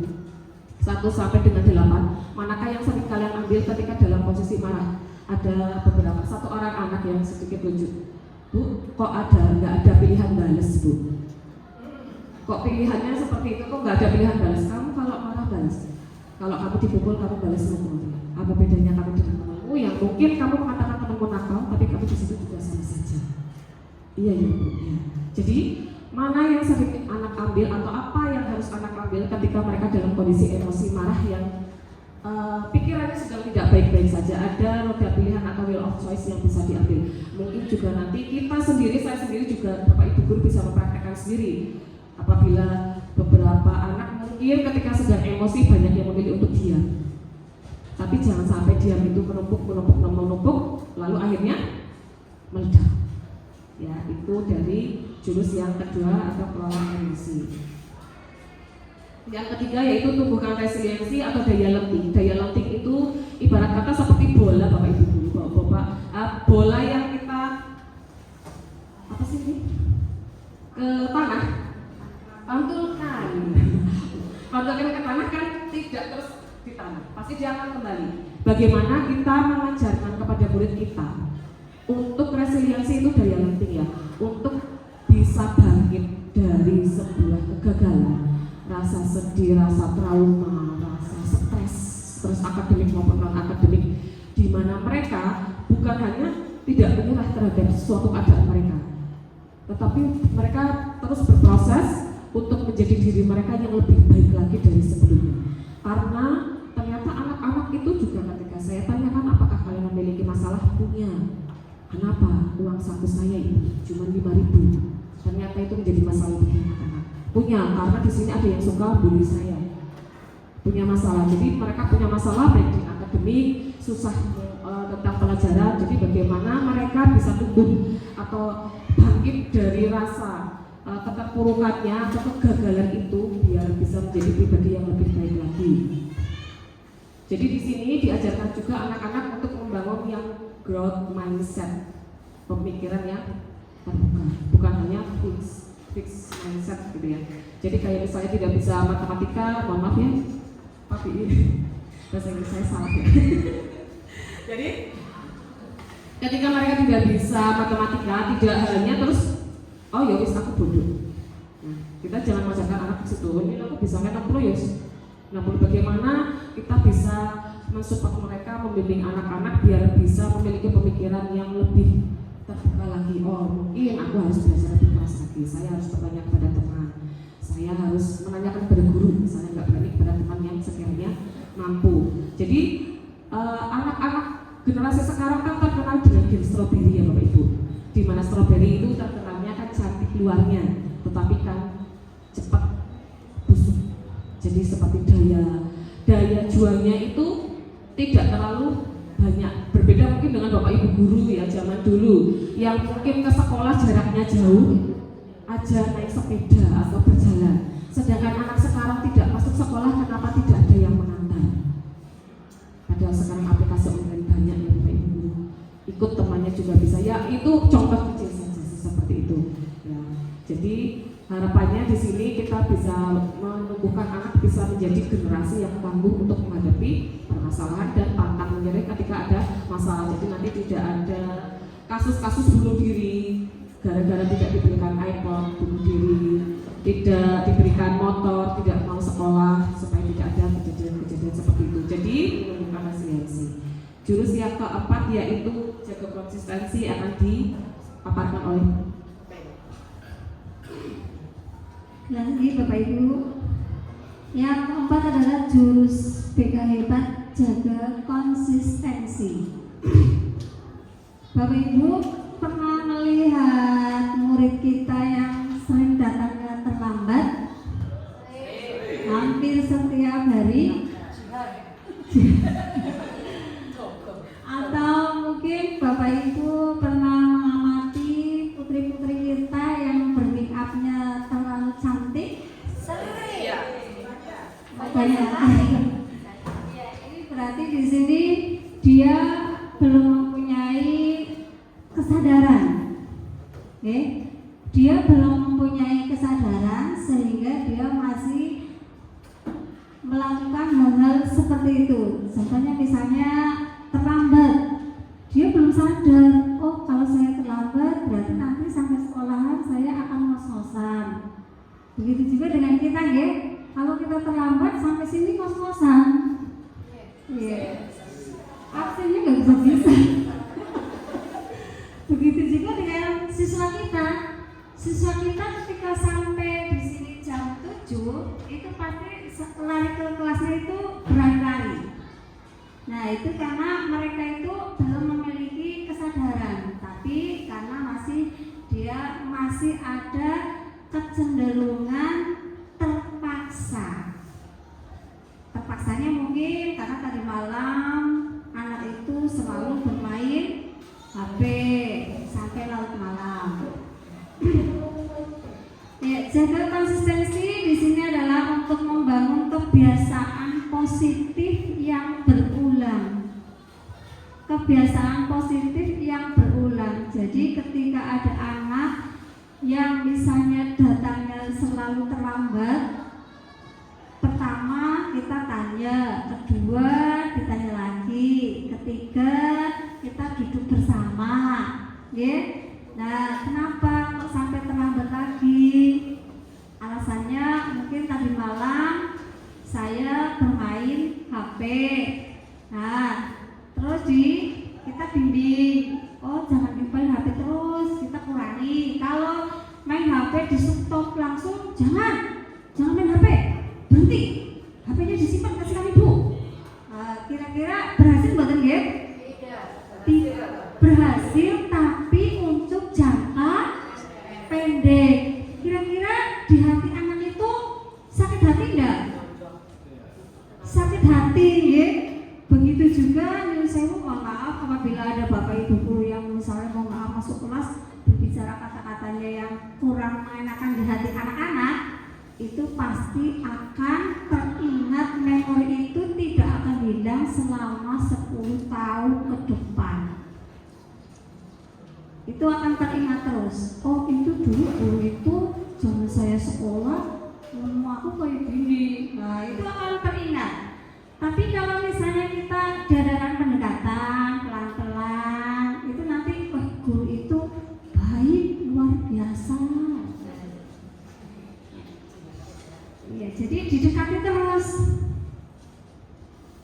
1 sampai dengan 8. Manakah yang sering kalian ambil ketika dalam posisi marah? Ada beberapa, 1 orang anak yang sedikit tunjuk, Bu, kok nggak ada pilihan balas Bu? Kok pilihannya seperti itu, kok nggak ada pilihan balas? Kamu kalau marah balas, kalau kamu dipukul kamu balas mukul. Apa bedanya kamu dengan temanmu yang mungkin kamu mengatakan temanmu nakal, tapi kamu di situ juga sama saja. Iya ya Bu. Ya. Jadi mana yang sering anak ambil atau apa yang harus anak ambil ketika mereka dalam kondisi emosi marah yang pikirannya sedang tidak baik-baik saja? Ada roda pilihan atau wheel of choice yang bisa diambil. Mungkin juga nanti kita sendiri, saya sendiri juga Bapak Ibu guru bisa mempraktekkan sendiri. Apabila Beberapa anak mungkin ketika sedang emosi banyak yang memilih untuk diam. Tapi jangan sampai diam itu menumpuk, lalu akhirnya meledak. Ya, itu dari jurus yang kedua atau kelola emosi. Yang ketiga yaitu tumbuhkan resiliensi atau daya lenting. Daya lenting itu ibarat kata seperti bola, Bapak Ibu guru, bola yang kita apa sih ini? Ke tanah, pantulkan. Pantulkan ke tanah kan tidak terus di tanah, pasti dia akan kembali. Bagaimana kita mengajarkan kepada murid kita untuk resiliensi itu daya lenting ya, untuk bisa bangkit dari sebuah kegagalan, rasa sedih, rasa trauma, rasa stres akademik maupun non akademik, di mana mereka bukan hanya tidak menyerah terhadap suatu keadaan mereka, tetapi mereka terus berproses untuk menjadi diri mereka yang lebih baik lagi dari sebelumnya. Karena ternyata anak-anak itu juga ketika saya tanyakan apakah kalian memiliki masalah, punya. Kenapa? Uang saku saya ini cuma 5.000. Ternyata itu menjadi masalah bagi anak-anak. Punya, karena di sini ada yang suka bully saya. Punya masalah. Jadi mereka punya masalah baik di akademik, susah tentang pelajaran. Jadi bagaimana mereka bisa tumbuh atau bangkit dari rasa keterpurukannya atau kegagalan itu biar bisa menjadi pribadi yang lebih baik lagi. Jadi di sini diajarkan juga anak-anak untuk membangun yang growth mindset, pemikiran yang terbuka, bukan hanya fix mindset gitu ya. Jadi kayak misalnya tidak bisa matematika, mohon maaf ya, tapi bahasa Inggris saya salah ya. Jadi ketika mereka tidak bisa matematika, tidak hanya terus oh ya wis aku bodoh. Nah, kita jangan mengajarkan anak di situ. Ini aku bisa 60 ya. 60 bagaimana kita bisa mensupport mereka, membimbing anak-anak biar bisa memiliki pemikiran yang lebih terbuka lagi. Oh mungkin aku harus belajar lebih keras lagi. Saya harus bertanya kepada teman. Saya harus menanyakan kepada guru. Saya nggak berani kepada teman yang sekiranya mampu. Jadi anak-anak generasi sekarang kan terkenal dengan gen strawberry ya Bapak Ibu. Di mana strawberry itu terkenalnya kan cantik luarnya, tetapi kan cepat busuk. Jadi seperti daya jualnya itu tidak terlalu banyak. Berbeda mungkin dengan Bapak Ibu guru ya zaman dulu yang mungkin ke sekolah jaraknya jauh aja naik sepeda atau berjalan. Sedangkan anak sekarang tidak masuk sekolah, kenapa tidak ada yang mengantar? Padahal sekarang aplikasi online banyak ya Bapak Ibu guru. Ikut temannya juga bisa. Ya itu contoh kecil saja seperti itu. Ya, jadi harapannya di sini kita bisa menumbuhkan anak bisa menjadi generasi yang tangguh untuk menghadapi permasalahan dan pantang menyerah ketika ada masalah. Jadi nanti tidak ada kasus-kasus bunuh diri gara-gara tidak diberikan iPod, bunuh diri, tidak diberikan motor, tidak mau sekolah, supaya tidak ada kejadian-kejadian seperti itu. Jadi menumbuhkan resiliensi. Jurus yang keempat yaitu jaga konsistensi akan dipaparkan oleh lagi Bapak Ibu. Yang keempat adalah jurus BK hebat, jaga konsistensi. Bapak Ibu pernah melihat murid kita yang sering datangnya terlambat? Hampir setiap hari. Atau mungkin Bapak Ibu pernah mengamati putri-putri kita yang bermake upnya terlalu cantik? Banyak. Ini berarti di sini dia belum mempunyai kesadaran. Oke? Dia belum mempunyai kesadaran sehingga dia masih melakukan hal-hal seperti itu. Contohnya misalnya terlambat, dia belum sadar, oh kalau saya terlambat berarti nanti sampai sekolahan saya akan ngos-ngosan. Begitu juga dengan kita ya, kalau kita terlambat sampai sini ngos-ngosan, absennya nggak bisa. Begitu juga dengan siswa kita ketika sampai di sini jam 7 itu pasti lari ke kelasnya itu berlari-lari. Nah itu karena mereka itu belum memiliki kesadaran, tapi karena dia masih ada kecenderungan mungkin karena tadi malam anak itu selalu bermain HP sampai larut malam. Ya, jaga konsistensi di sini adalah untuk membangun kebiasaan positif yang berulang. Kebiasaan positif yang berulang. Jadi ketika ada anak yang misalnya datangnya selalu terlambat, pertama kita tanya, kedua ditanya lagi, ketiga kita duduk bersama, ya. Nah, kenapa kok sampai terlambat lagi? Alasannya mungkin tadi malam saya bermain HP. Nah, terus kita bimbing, oh jangan main HP terus, kita kurangi. Kalau main HP di stop langsung, jangan main HP, berhenti, HP-nya disimpan kasihkan ibu. Kira-kira berhasil buatan game? Tidak berhasil, tapi untuk jangka pendek. Kira-kira di hati anak itu sakit hati enggak? Sakit hati, ya. Begitu juga nyuruh sewu, mohon maaf apabila ada bapak ibu guru yang misalnya mau maaf masuk kelas berbicara kata-katanya yang kurang mengenakan di hati anak-anak, itu pasti akan teringat, memori itu tidak akan hilang selama 10 tahun ke depan. Itu akan teringat terus. Oh, itu dulu guru itu zaman saya sekolah ngomong aku kayak gini. Nah, itu akan teringat. Tapi kalau misalnya kita diadakan pendekatan pelan-pelan, itu nanti guru itu baik, luar biasa. Ya, jadi didekati terus.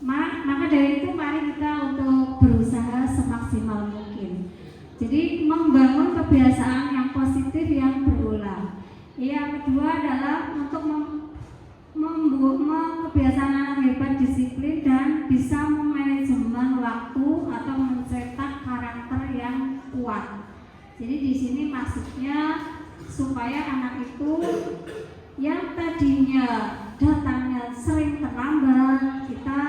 Maka dari itu mari kita untuk berusaha semaksimal mungkin. Jadi membangun kebiasaan yang positif yang berulang. Yang kedua adalah untuk kebiasaan anak hebat, disiplin dan bisa memanajemen waktu atau mencetak karakter yang kuat. Jadi di sini maksudnya supaya anak itu yang tadinya datangnya sering terlambat, kita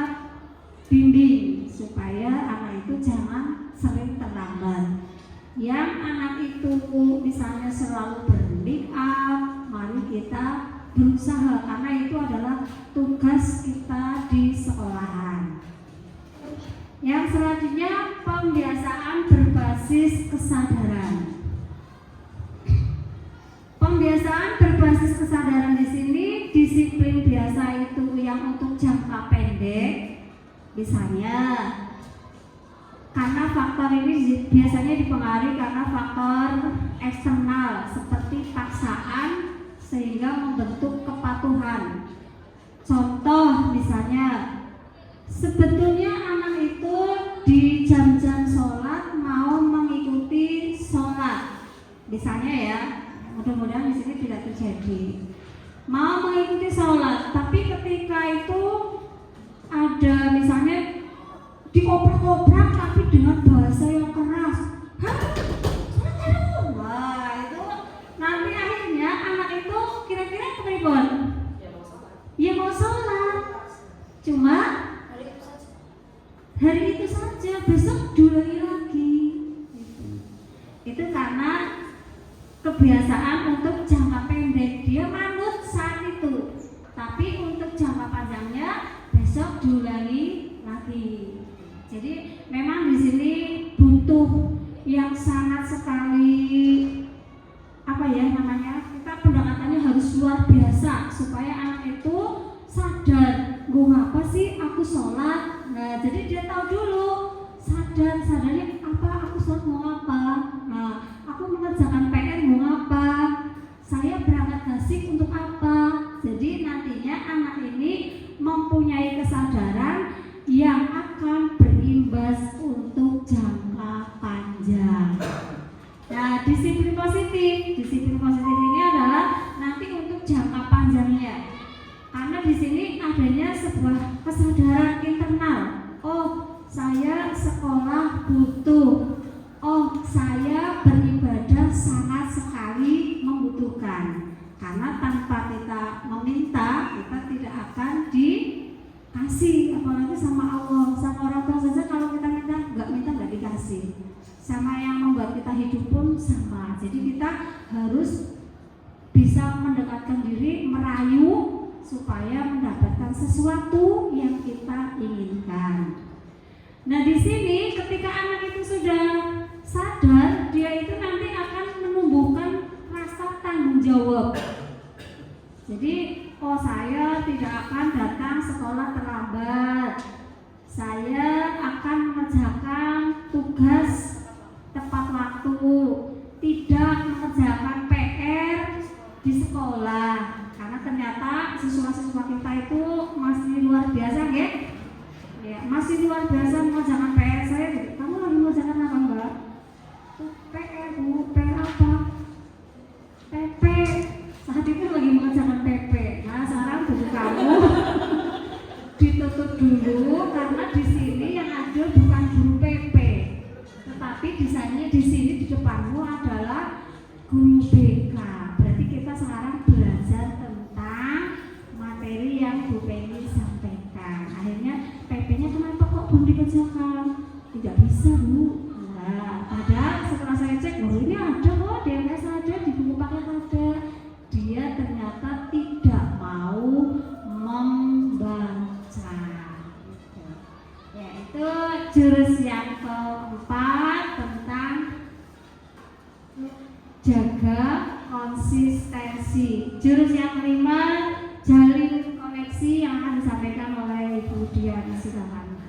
bimbing supaya anak itu jangan sering terlambat. Yang anak itu misalnya selalu bermake up, mari kita berusaha, karena itu adalah tugas kita di sekolahan. Yang selanjutnya pembiasaan berbasis kesadaran. Pembiasaan berbasis kesadaran di sini disiplin biasa itu yang untuk jangka pendek, misalnya karena faktor ini biasanya dipengaruhi karena faktor eksternal seperti paksaan sehingga membentuk kepatuhan. Contoh misalnya, sebetulnya anak itu di jam-jam sholat mau mengikuti sholat, misalnya ya, mudah-mudahan di sini tidak terjadi. Mau mengikuti sholat, tapi ketika itu ada misalnya diobrak-obrak tapi dengan bahasa yang keras. Hah? Wah, itu nanti akhirnya anak itu kira-kira kepribon? Ya mau sholat, cuma hari itu saja, besok diulangi lagi. Itu karena kebiasaan untuk jangka pendek, dia manut saat itu, tapi untuk jangka panjangnya besok diulangi lagi. Jadi memang di sini butuh yang sangat sekali kita pendekatannya harus luar biasa supaya anak itu sadar, gue ngapa sih aku sholat. Nah, jadi dia tahu dulu, sadarnya apa aku sholat mau apa. Nah, aku mengerjakan PR mau apa, saya berangkat tasik untuk apa. Jadi nantinya anak ini mempunyai kesadaran yang akan berimbas untuk jangka panjang. Nah, disiplin positif ini adalah nanti untuk jangka panjangnya. Karena di sini adanya sebuah kesadaran internal. Oh, saya sekolah butuh. Oh, saya beribadah sangat sekali membutuhkan. Karena tanpa kita meminta, kita tidak akan kasih, apalagi sama Allah. Sama orang tua saja kalau kita minta nggak dikasih. Sama yang membuat kita hidup pun sama. Jadi kita harus bisa mendekatkan diri, merayu supaya mendapatkan sesuatu yang kita inginkan. Nah, di sini ketika anak itu sudah sadar, dia itu nanti akan menumbuhkan rasa tanggung jawab. Jadi, oh saya tidak akan datang sekolah terlambat. Saya akan mengerjakan tugas tepat waktu, tidak mengerjakan PR di sekolah. Karena ternyata siswa-siswa kita itu masih luar biasa, ya? Ya, masih luar biasa mengerjakan PR. Saya, kamu lagi mengerjakan apa, Mbak? PR, Bu. PR apa? PP. Saat itu lagi mengerjakan PP. Nah, sekarang buku kamu ditutup dulu karena di sini yang ada bukan guru PP, tetapi di sini di depanmu adalah guru BK. Berarti kita sekarang belajar tentang materi yang Bu Penny sampaikan. Akhirnya PP-nya kenapa kok belum dikerjakan? Tidak bisa, Bu. Nah, padahal setelah saya cek, oh ini ada kok, DMS ada, di buku paket ada. Dia ternyata tidak mau membaca. Yaitu jurus yang keempat tentang jaga konsistensi. Jurus yang kelima, jalin koneksi yang akan disampaikan oleh Ibu Dian. Silakan.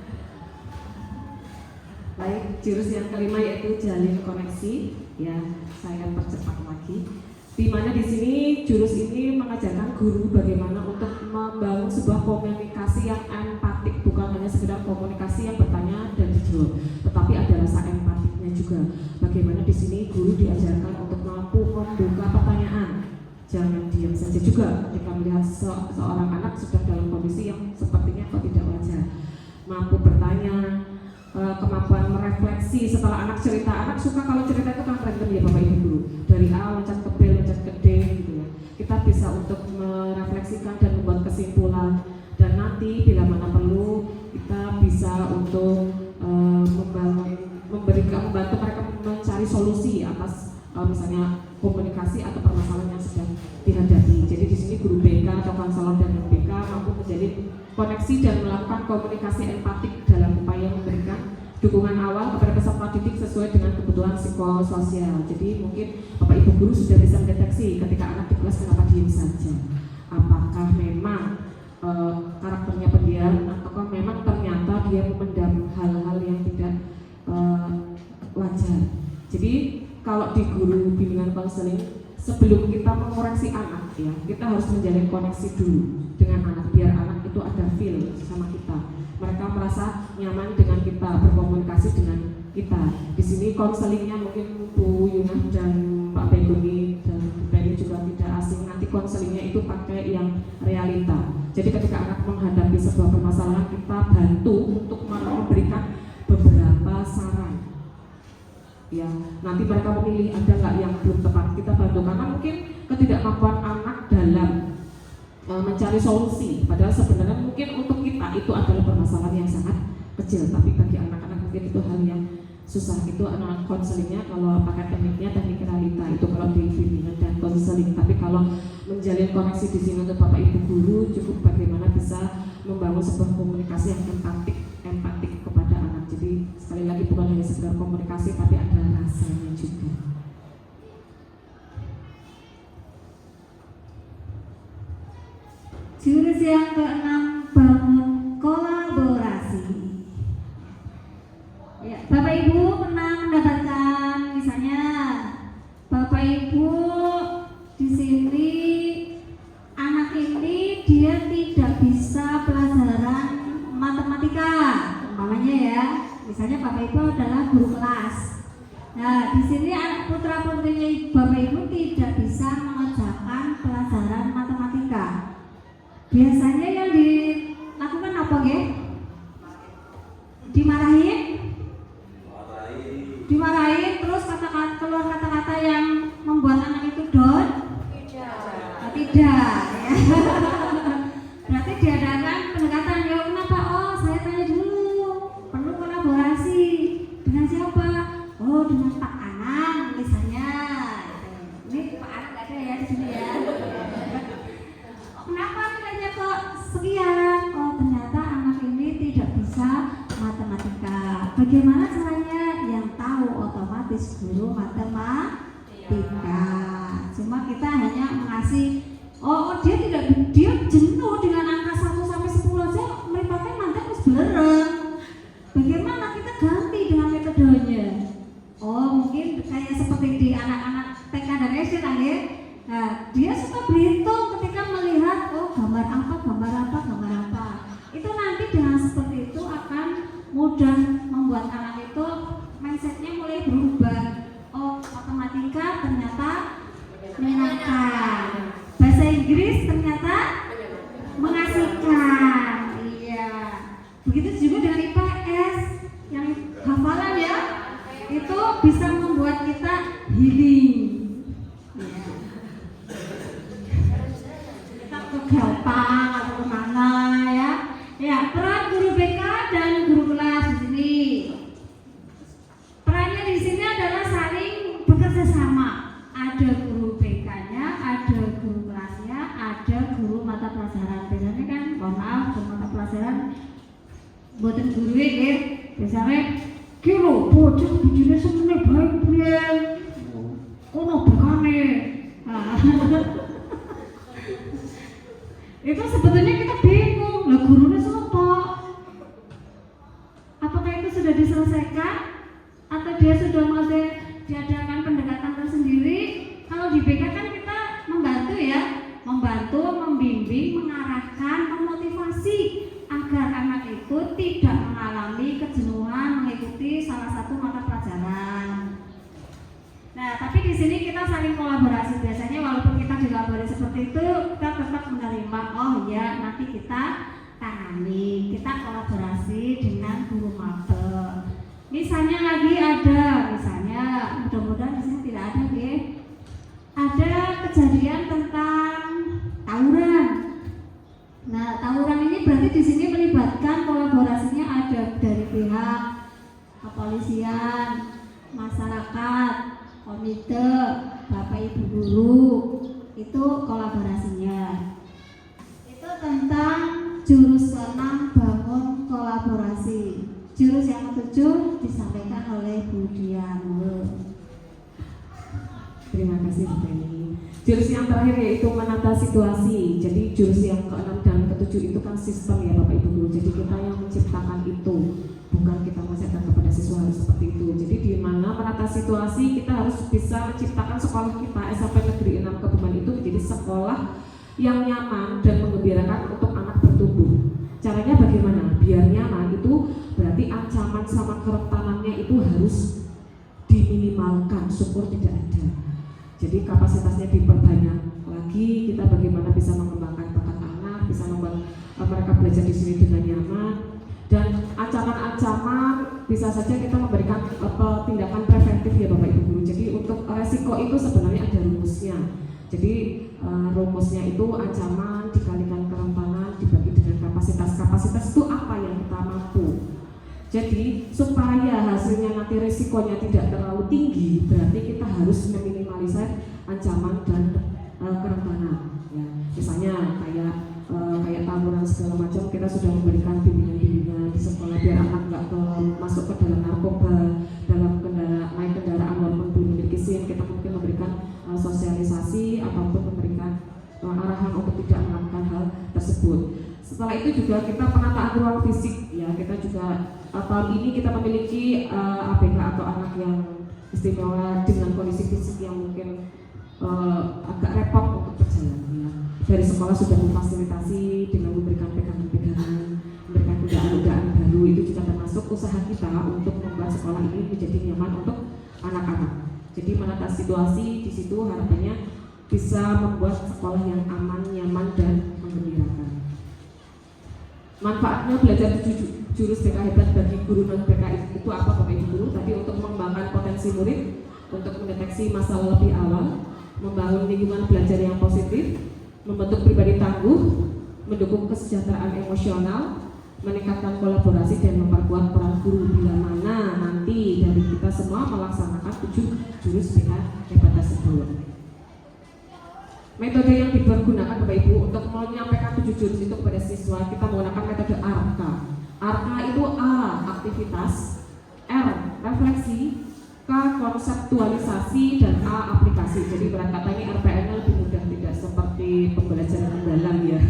Baik, jurus yang kelima yaitu jalin koneksi. Ya, saya percepat lagi. Di mana di sini jurus ini mengajarkan guru bagaimana untuk membangun sebuah komunikasi yang empatik, bukan hanya sekedar komunikasi yang bertanya dan dijawab, tetapi ada rasa empatiknya juga. Bagaimana di sini guru diajarkan untuk mampu membuka pertanyaan. Jangan diam saja juga ketika melihat seorang anak sudah dalam kondisi yang sepertinya kok tidak wajar. Mampu bertanya, kemampuan merefleksi setelah anak cerita. Anak suka kalau cerita itu kan random ya Bapak Ibu guru, dari A loncat ke B loncat ke D gitu ya. Kita bisa untuk merefleksikan dan membuat kesimpulan, dan nanti bila mana perlu kita bisa untuk membantu mereka mencari solusi atas misalnya komunikasi atau permasalahan yang sedang dihadapi. Jadi di sini guru BK atau konselor dan BK mampu menjadi koneksi dan melakukan komunikasi empatik dalam upaya memberikan dukungan awal kepada peserta didik sesuai dengan kebutuhan psikososial. Jadi mungkin Bapak Ibu guru sudah bisa mendeteksi ketika anak di kelas kenapa diam saja. Apakah memang karakternya pendiam ataukah memang ternyata dia memendam hal-hal yang tidak wajar. Jadi kalau di guru bimbingan konseling, sebelum kita mengoreksi anak ya, kita harus menjalin koneksi dulu dengan anak biar anak itu ada feel sama kita. Mereka merasa nyaman dengan kita, berkomunikasi dengan kita. Di sini konselingnya mungkin Bu Yunah dan Pak Beguni dan Bu Penny juga tidak asing. Nanti konselingnya itu pakai yang realita. Jadi ketika anak menghadapi sebuah permasalahan, kita bantu untuk memberikan beberapa saran. Ya, nanti mereka memilih ada nggak yang belum tepat, kita bantu karena mungkin ketidakmampuan anak dalam mencari solusi, padahal sebenarnya mungkin untuk kita itu adalah permasalahan yang sangat kecil, tapi bagi anak-anak mungkin itu hal yang susah. Itu anak konselingnya kalau pakai tekniknya teknik realita itu kalau di bimbingan dan konseling. Tapi kalau menjalin koneksi di sini untuk Bapak Ibu guru cukup bagaimana bisa membangun sebuah komunikasi yang empatik kepada anak. Jadi sekali lagi bukan hanya sekedar komunikasi tapi ada rasanya juga. Jurus yang keenam, bangun kolaborasi. Ya, Bapak Ibu pernah mendapatkan misalnya Bapak Ibu di sini anak ini dia tidak bisa pelajaran matematika, umpamanya ya. Misalnya Bapak Ibu adalah guru kelas. Nah, di sini anak putra putrinya Bapak Ibu tidak bisa mengerjakan pelajaran matematika. Biasanya yang dilakukan apa ya? Dimarahin, terus keluar kata-kata yang membuat anak itu down? Tidak. Ya. Berarti diadakan pendekatan ya, Bagaimana caranya? Yang tahu otomatis guru matematika. Cuma kita hanya mengasih, dia jenuh dengan angka 1 sampai 10 aja, meripatnya nanti harus belereng. Bagaimana kita ganti dengan metodenya? Mungkin kayak seperti di anak-anak TK dan SD lah ya. Nah, dia suka berhitung ketika melihat gambar apa. Itu nanti dengan seperti itu akan mudah membuat anak itu mindsetnya mulai berubah. Matematika ternyata menyenangkan, bahasa Inggris ternyata mengasihkan. Iya. Begitu juga dengan IPS yang hafalan ya, itu bisa membuat kita healing. Ya. Kita gampang atau kemana ya? Ya, peran guru BK dan guru kelas di sini. Perannya di sini adalah saling bekerja sama. Ada guru BK-nya, ada guru kelasnya, ada guru mata pelajaran. Biasanya kan, mohon maaf, guru mata pelajaran buatan guru ya, biasanya kilo bocah bijine semene bae piye. Ono bekane. Itu sebetulnya kita bingung, lah gurunya siapa? Apakah itu sudah diselesaikan atau dia sudah masih diadakan pendekatan tersendiri? Kalau di BK kan kita membantu ya, membimbing, mengarahkan, memotivasi agar anak itu tidak mengalami kejenuhan mengikuti salah satu mata pelajaran. Nah, tapi di sini kita saling kolaborasi. Biasanya walaupun kita dilabori seperti itu, kita tetap menerima, nanti kita tangani, kita kolaborasi dengan guru mata. Misalnya mudah-mudahan di sini tidak ada ya. Ada kejadian tentang tawuran. Nah, tawuran ini berarti di sini melibatkan kolaborasinya ada dari pihak kepolisian, masyarakat, komite, Bapak Ibu guru, itu kolaborasinya. Itu tentang jurus ke-6 bangun kolaborasi. Jurus yang ke-7 disampaikan oleh Bu Diano. Terima kasih Bu Penny. Jurus yang terakhir yaitu menata situasi. Jadi jurus yang ke-6 dan ke-7 itu kan sistem ya Bapak Ibu guru. Jadi kita yang menciptakan itu, bukan kita mengajarkan kepada siswa harus seperti itu. Jadi di mana menata situasi kita harus bisa menciptakan sekolah kita SMP Negeri 6 Kebumen itu menjadi sekolah yang nyaman dan menggembirakan untuk anak bertumbuh. Caranya bagaimana? Biar nyaman itu berarti ancaman sama kerentanannya itu harus diminimalkan, syukur tidak ada. Jadi kapasitasnya diperbanyak lagi. Kita bagaimana bisa mengembangkan bakat anak, bisa membuat mereka belajar di sini dengan nyaman. Dan ancaman-ancaman bisa saja kita memberikan tindakan preventif ya Bapak Ibu guru. Jadi untuk resiko itu sebenarnya ada rumusnya. Jadi rumusnya itu ancaman dikalikan kerentanan dibagi dengan kapasitas. Kapasitas itu apa yang kita mampu. Jadi supaya hasilnya nanti resikonya tidak terlalu tinggi, berarti kita harus meminimalisir ancaman dan kerentanan. Ya, misalnya kayak tawuran segala macam, kita sudah memberikan bimbingan di sekolah biar anak nggak masuk ke dalam narkoba, naik kendaraan walaupun belum memiliki SIM. Kita mungkin memberikan sosialisasi ataupun memberikan arahan untuk tidak melakukan hal tersebut. Setelah itu juga kita penataan ruang fisik ya, kita juga tahun ini kita memiliki ABK atau anak yang istimewa dengan kondisi fisik yang mungkin agak repot untuk berjalan ya. Dari sekolah sudah memfasilitasi dengan memberikan pegangan-pegangan, memberikan kuda-kudaan baru. Itu juga termasuk usaha kita untuk membuat sekolah ini menjadi nyaman untuk anak-anak. Jadi menata situasi di situ harapannya bisa membuat sekolah yang aman, nyaman dan menggembirakan. Manfaatnya belajar jurus BK hebat bagi guru non BK itu apa Bapak Ibu guru? Tadi untuk mengembangkan potensi murid, untuk mendeteksi masalah lebih awal, membangun lingkungan belajar yang positif, membentuk pribadi tangguh, mendukung kesejahteraan emosional, meningkatkan kolaborasi dan memperkuat peran guru bila mana nanti dari kita semua melaksanakan 7 jurus BK hebat tersebut. Metode yang dipergunakan Bapak Ibu untuk menyampaikan 7 jurus itu kepada siswa, kita menggunakan metode ARKA. ARKA itu A, aktivitas, refleksi, K konseptualisasi, dan A aplikasi. Jadi berat katanya RPN lebih mudah, tidak seperti pembelajaran mendalam ya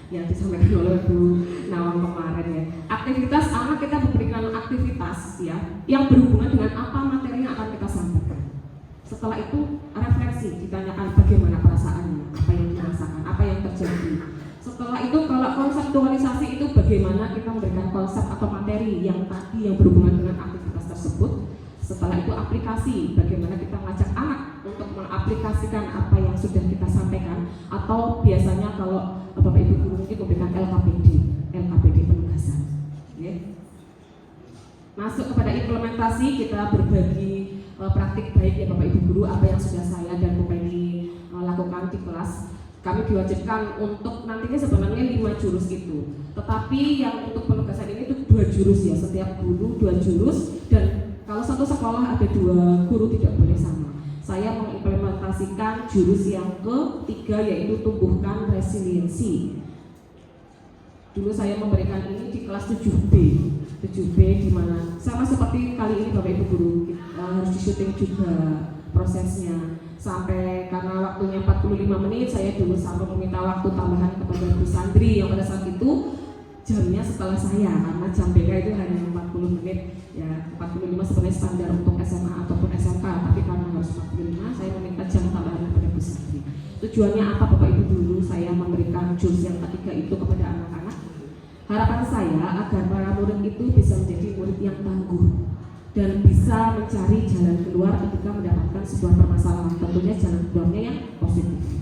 yang disampaikan oleh Bu Nawang kemarin ya. Aktivitas anak, kita memberikan aktivitas ya yang berhubungan dengan apa materi yang akan kita sampaikan. Setelah itu refleksi, ditanyakan bagaimana perasaannya, apa yang dirasakan, apa yang terjadi. Setelah itu kalau konseptualisasi itu bagaimana kita memberikan konsep atau materi yang tadi yang berhubungan dengan aktivitas tersebut. Setelah itu aplikasi, bagaimana kita mengajak anak untuk mengaplikasikan apa yang sudah kita sampaikan, atau biasanya kalau Bapak Ibu guru mungkin memberikan LKPD penugasan. Okay. Masuk kepada implementasi, kita berbagi praktik baik ya Bapak Ibu guru, apa yang sudah saya dan Bu Penny lakukan di kelas. Kami diwajibkan untuk nantinya sebenarnya 5 jurus itu, tetapi yang untuk penugasan ini itu 2 jurus ya, setiap guru 2 jurus, dan kalau satu sekolah ada 2 guru tidak boleh sama. Saya mengimplementasikan jurus yang ketiga, yaitu tumbuhkan resiliensi. Dulu saya memberikan ini di kelas 7B di mana sama seperti kali ini Bapak Ibu guru, harus di syuting juga prosesnya. Sampai karena waktunya 45 menit, saya dulu sampai meminta waktu tambahan kepada Bu Sandri yang pada saat itu jamnya setelah saya, karena jam BK itu hanya 40 menit ya, 45 sebenarnya standar untuk SMA ataupun SMK, tapi karena harus 45 saya meminta jam tambahan kepada Bu Sandri. Tujuannya apa Bapak Ibu dulu saya memberikan jurus yang ketiga itu kepada anak-anak? Harapan saya agar para murid itu bisa menjadi murid yang tangguh dan bisa mencari jalan keluar ketika mendapatkan sebuah permasalahan, tentunya jalan keluarnya yang positif.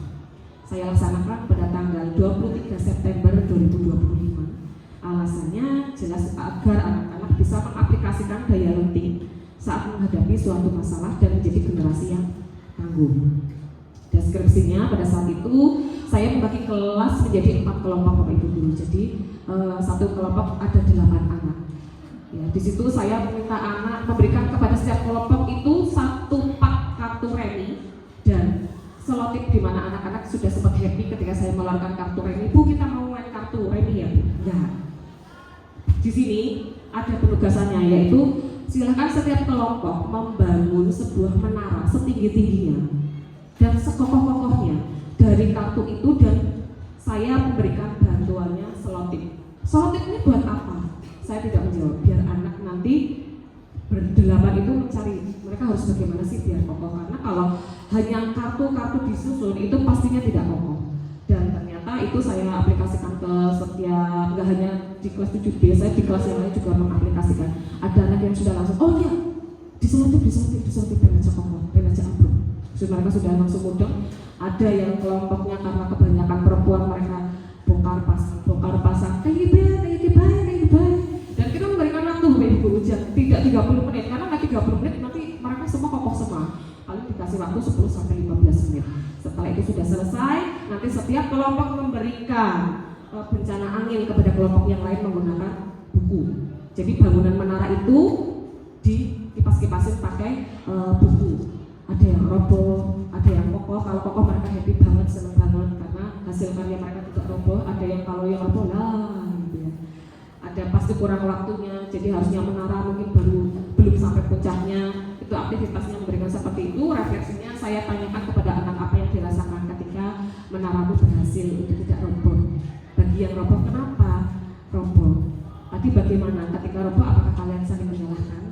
Saya laksanakan pada tanggal 23 September 2025. Alasannya jelas agar anak-anak bisa mengaplikasikan daya lenting saat menghadapi suatu masalah dan menjadi generasi yang tangguh. Deskripsinya pada saat itu saya membagi kelas menjadi 4 kelompok Bapak Ibu guru. Jadi satu kelompok ada 8 anak. Ya, di situ saya meminta anak memberikan kepada setiap kelompok itu 1 pak kartu remi dan selotip, di mana anak-anak sudah sempat happy ketika saya mengeluarkan kartu remi. Bu, kita mau main kartu remi ya Bu? Ya. Di sini ada penugasannya, yaitu silakan setiap kelompok membangun sebuah menara setinggi-tingginya dan sekokoh-kokohnya dari kartu itu, dan saya memberikan bantuannya selotip. Selotip ini buat apa? Saya tidak menjawab, biar anak nanti berdelapan itu mencari mereka harus bagaimana sih biar kokoh, karena kalau hanya kartu-kartu disusun itu pastinya tidak kokoh. Dan ternyata itu saya aplikasikan ke setiap, nggak hanya di kelas 7B, saya di kelas yang lain juga mengaplikasikan. Ada anak yang sudah langsung, oh iya, diselotip pengen aja kokoh, pengen aja ambruk. Jadi mereka sudah langsung mudeng. Ada yang kelompoknya karena kebanyakan perempuan, mereka bongkar pasang kayak baik. Dan kita memberikan waktu Bapak Ibu tidak 30 menit, karena nggak 30 menit nanti mereka semua kokoh semua. Paling dikasih waktu 10 sampai 15 menit. Setelah itu sudah selesai, nanti setiap kelompok memberikan bencana angin kepada kelompok yang lain menggunakan buku. Jadi bangunan menara itu dikipas-kipasin pakai buku. Ada yang roboh, ada yang kokoh. Kalau kokoh mereka happy banget, senang banget karena hasil karya mereka tidak roboh. Ada yang kalau yang roboh lah gitu ya. Ada pasti kurang waktunya, jadi harusnya menara mungkin belum sampai puncaknya. Itu aktivitasnya memberikan seperti itu. Refleksinya saya tanyakan kepada anak apa yang dirasakan ketika menaramu berhasil untuk tidak roboh. Bagi yang roboh, kenapa roboh? Tadi bagaimana ketika roboh? Apakah kalian saling menyalahkan?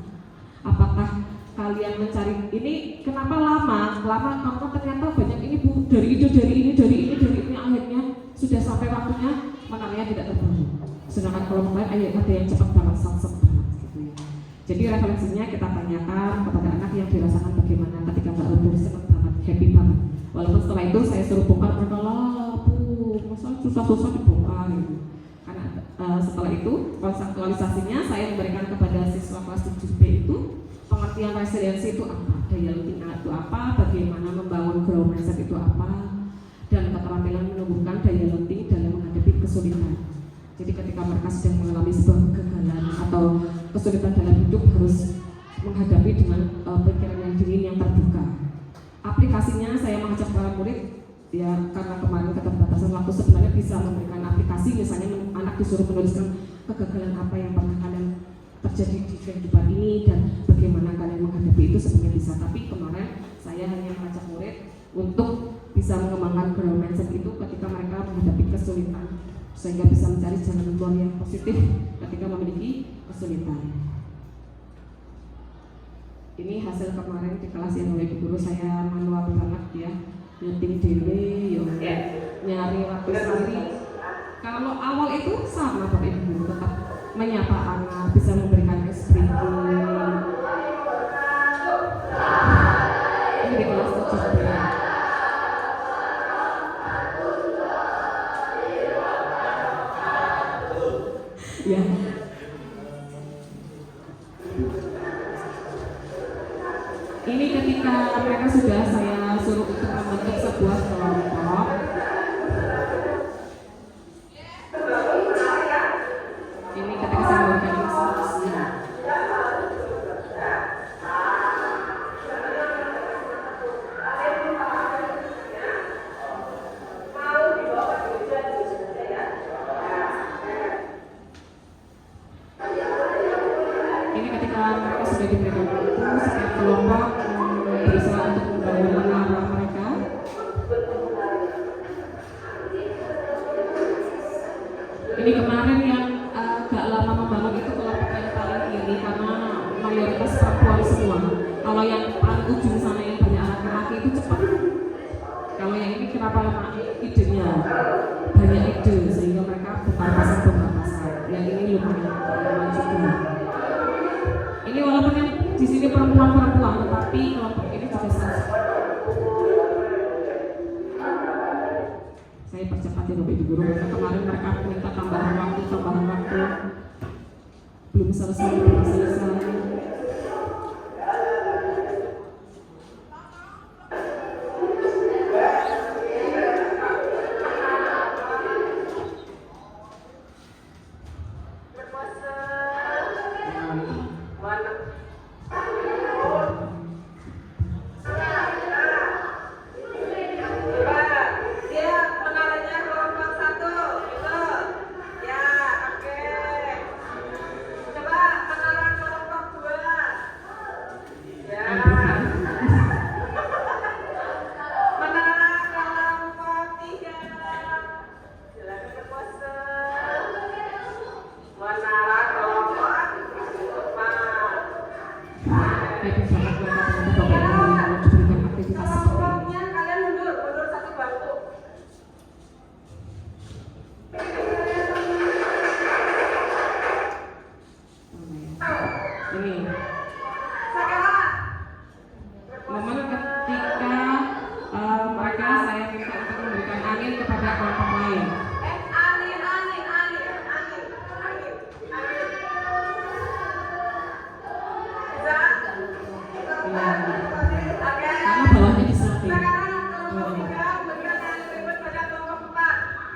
Apakah kalian mencari ini kenapa lama karena ternyata banyak ini Bu, dari ini akhirnya sudah sampai waktunya menaranya tidak terbangun. Sedangkan kalau lain ada yang cepat banget, sangat banget gitu ya. Jadi refleksinya kita tanyakan kepada anak yang dirasakan bagaimana ketika nggak roboh, senang banget, happy banget. Walaupun setelah itu saya suruh bongkar, mereka lah Bu, masa susah-susah dibongkar gitu. Karena setelah itu konseptualisasinya saya memberikan kepada siswa kelas 7B itu pengertian resiliensi itu apa, daya lenting itu apa, bagaimana membangun growth mindset itu apa, dan keterampilan menumbuhkan daya lenting dalam menghadapi kesulitan. Jadi ketika mereka sedang mengalami sebuah kegagalan atau kesulitan dalam hidup, harus menghadapi dengan pikiran yang dingin, yang terbuka. Aplikasinya saya mengajak para murid ya, karena kemarin keterbatasan waktu sebenarnya bisa memberikan aplikasi. Misalnya anak disuruh menuliskan kegagalan apa yang pernah kalian terjadi di kehidupan ini dan bagaimana bagaimana kalian menghadapi itu sebenarnya bisa. Tapi kemarin saya hanya mengajak murid untuk bisa mengembangkan growth mindset itu ketika mereka menghadapi kesulitan, sehingga bisa mencari jalan keluar yang positif ketika memiliki kesulitan. Ini hasil kemarin di kelas yang oleh guru saya manual banget ya, nyeting dewe, nyari waktu sendiri. Kalau awal itu sama Bapak Ibu, tetap menyapa anak, bisa memberikan ekspresi. Ini di kelas 7 ya. Ini ketika mereka sudah saya suruh untuk membentuk sebuah kelompok. Ini ketika saya memberikan instruksi. Ini ketika mereka sudah diberikan waktu, setiap kelompok berusaha untuk membangun menara mereka. Ini kemarin yang agak lama membangun itu kelompok yang paling kiri karena mayoritas perempuan semua. Kalau yang paling ujung sana yang banyak anak laki itu cepat. Kalau yang ini kenapa lama idenya? Banyak ide sehingga mereka berpapasan. Yang ini lumayan lama juga. Ini walaupun yang di sini perempuan, tetapi kelompok ini juga sama. Saya percepat ya Bapak Ibu Guru, karena kemarin mereka minta tambahan waktu, belum selesai.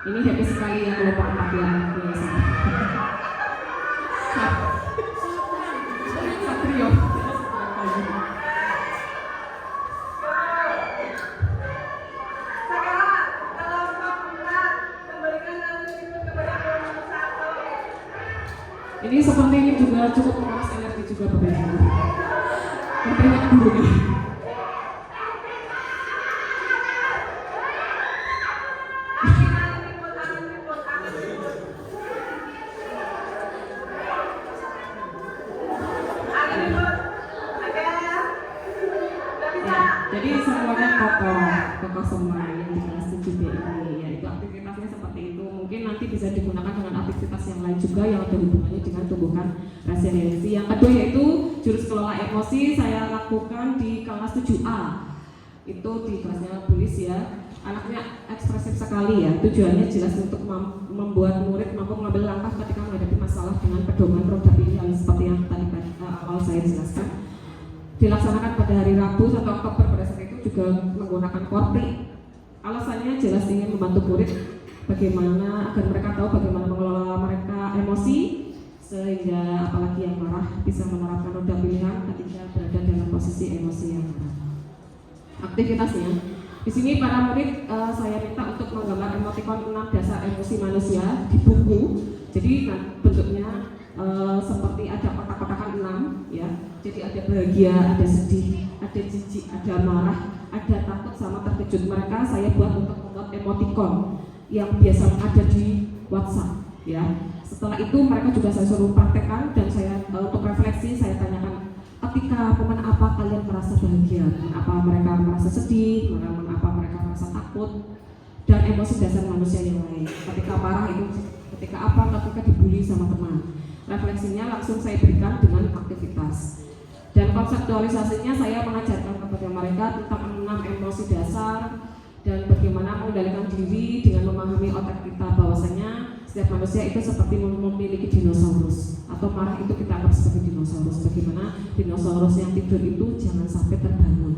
Ini happy sekali ya kelompok 4 ya. Satrio. Ini seperti ini juga cukup menguras energi juga Bapak Ibu. Berteriak dulu nih. Jadi semuanya kokoh semua yang di kelas 7B ini, yaitu aktivitasnya seperti itu. Mungkin nanti bisa digunakan dengan aktivitas yang lain juga yang ada hubungannya dengan tumbuhan resiliensi. Yang kedua yaitu jurus kelola emosi saya lakukan di kelas 7A. Itu di kelasnya tulis ya. Anaknya ekspresif sekali ya. Tujuannya jelas untuk membuat murid mampu mengambil langkah ketika menghadapi masalah dengan pedoman roda pilihan seperti yang tadi awal saya jelaskan. Dilaksanakan pada hari Rabu 1 Oktober. Pada saat itu juga menggunakan korpri. Alasannya jelas ingin membantu murid bagaimana agar mereka tahu bagaimana mengelola mereka emosi, sehingga apalagi yang marah bisa menerapkan roda pilihan ketika berada dalam posisi emosi yang marah. Aktivitasnya di sini para murid saya minta untuk menggambar emotikon 6 dasar emosi manusia di buku. Jadi bentuknya seperti ada kotak-kotakan 6 ya. Jadi ada bahagia, ada sedih, ada jijik, ada marah, ada takut sama terkejut. Mereka saya buat untuk membuat emoticon yang biasa ada di WhatsApp ya. Setelah itu mereka juga saya suruh praktekkan dan saya untuk refleksi saya tanyakan ketika momen apa kalian merasa bahagia, apa mereka merasa sedih, momen apa mereka merasa takut, dan emosi dasar manusia yang lain. Ketika marah itu ketika apa, ketika dibully sama teman. Refleksinya langsung saya berikan dengan aktivitas. Dan konseptualisasinya saya mengajarkan kepada mereka tentang 6 emosi dasar dan bagaimana mengendalikan diri dengan memahami otak kita bahwasanya setiap manusia itu seperti memiliki dinosaurus atau marah itu kita anggap sebagai dinosaurus. Bagaimana dinosaurus yang tidur itu jangan sampai terbangun.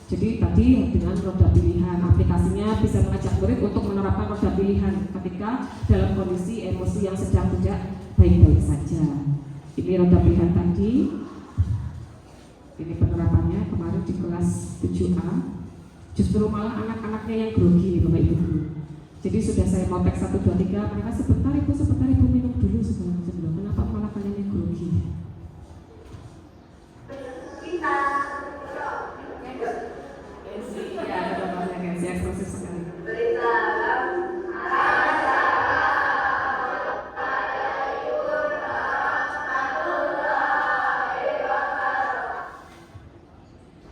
Jadi tadi dengan roda pilihan aplikasinya bisa mengajak murid untuk menerapkan roda pilihan ketika dalam kondisi emosi yang sedang tidak baik-baik saja. Ini roda pilihan tadi. Ini penerapannya kemarin di kelas 7A. Justru malah anak-anaknya yang grogi nih Bapak Ibu guru. Jadi sudah saya mau teks 1, 2, 3, mereka sebentar ibu minum dulu segala macam dulu. Kenapa malah kalian yang grogi? Ya, ada banyak gengsi, ekspresif sekali.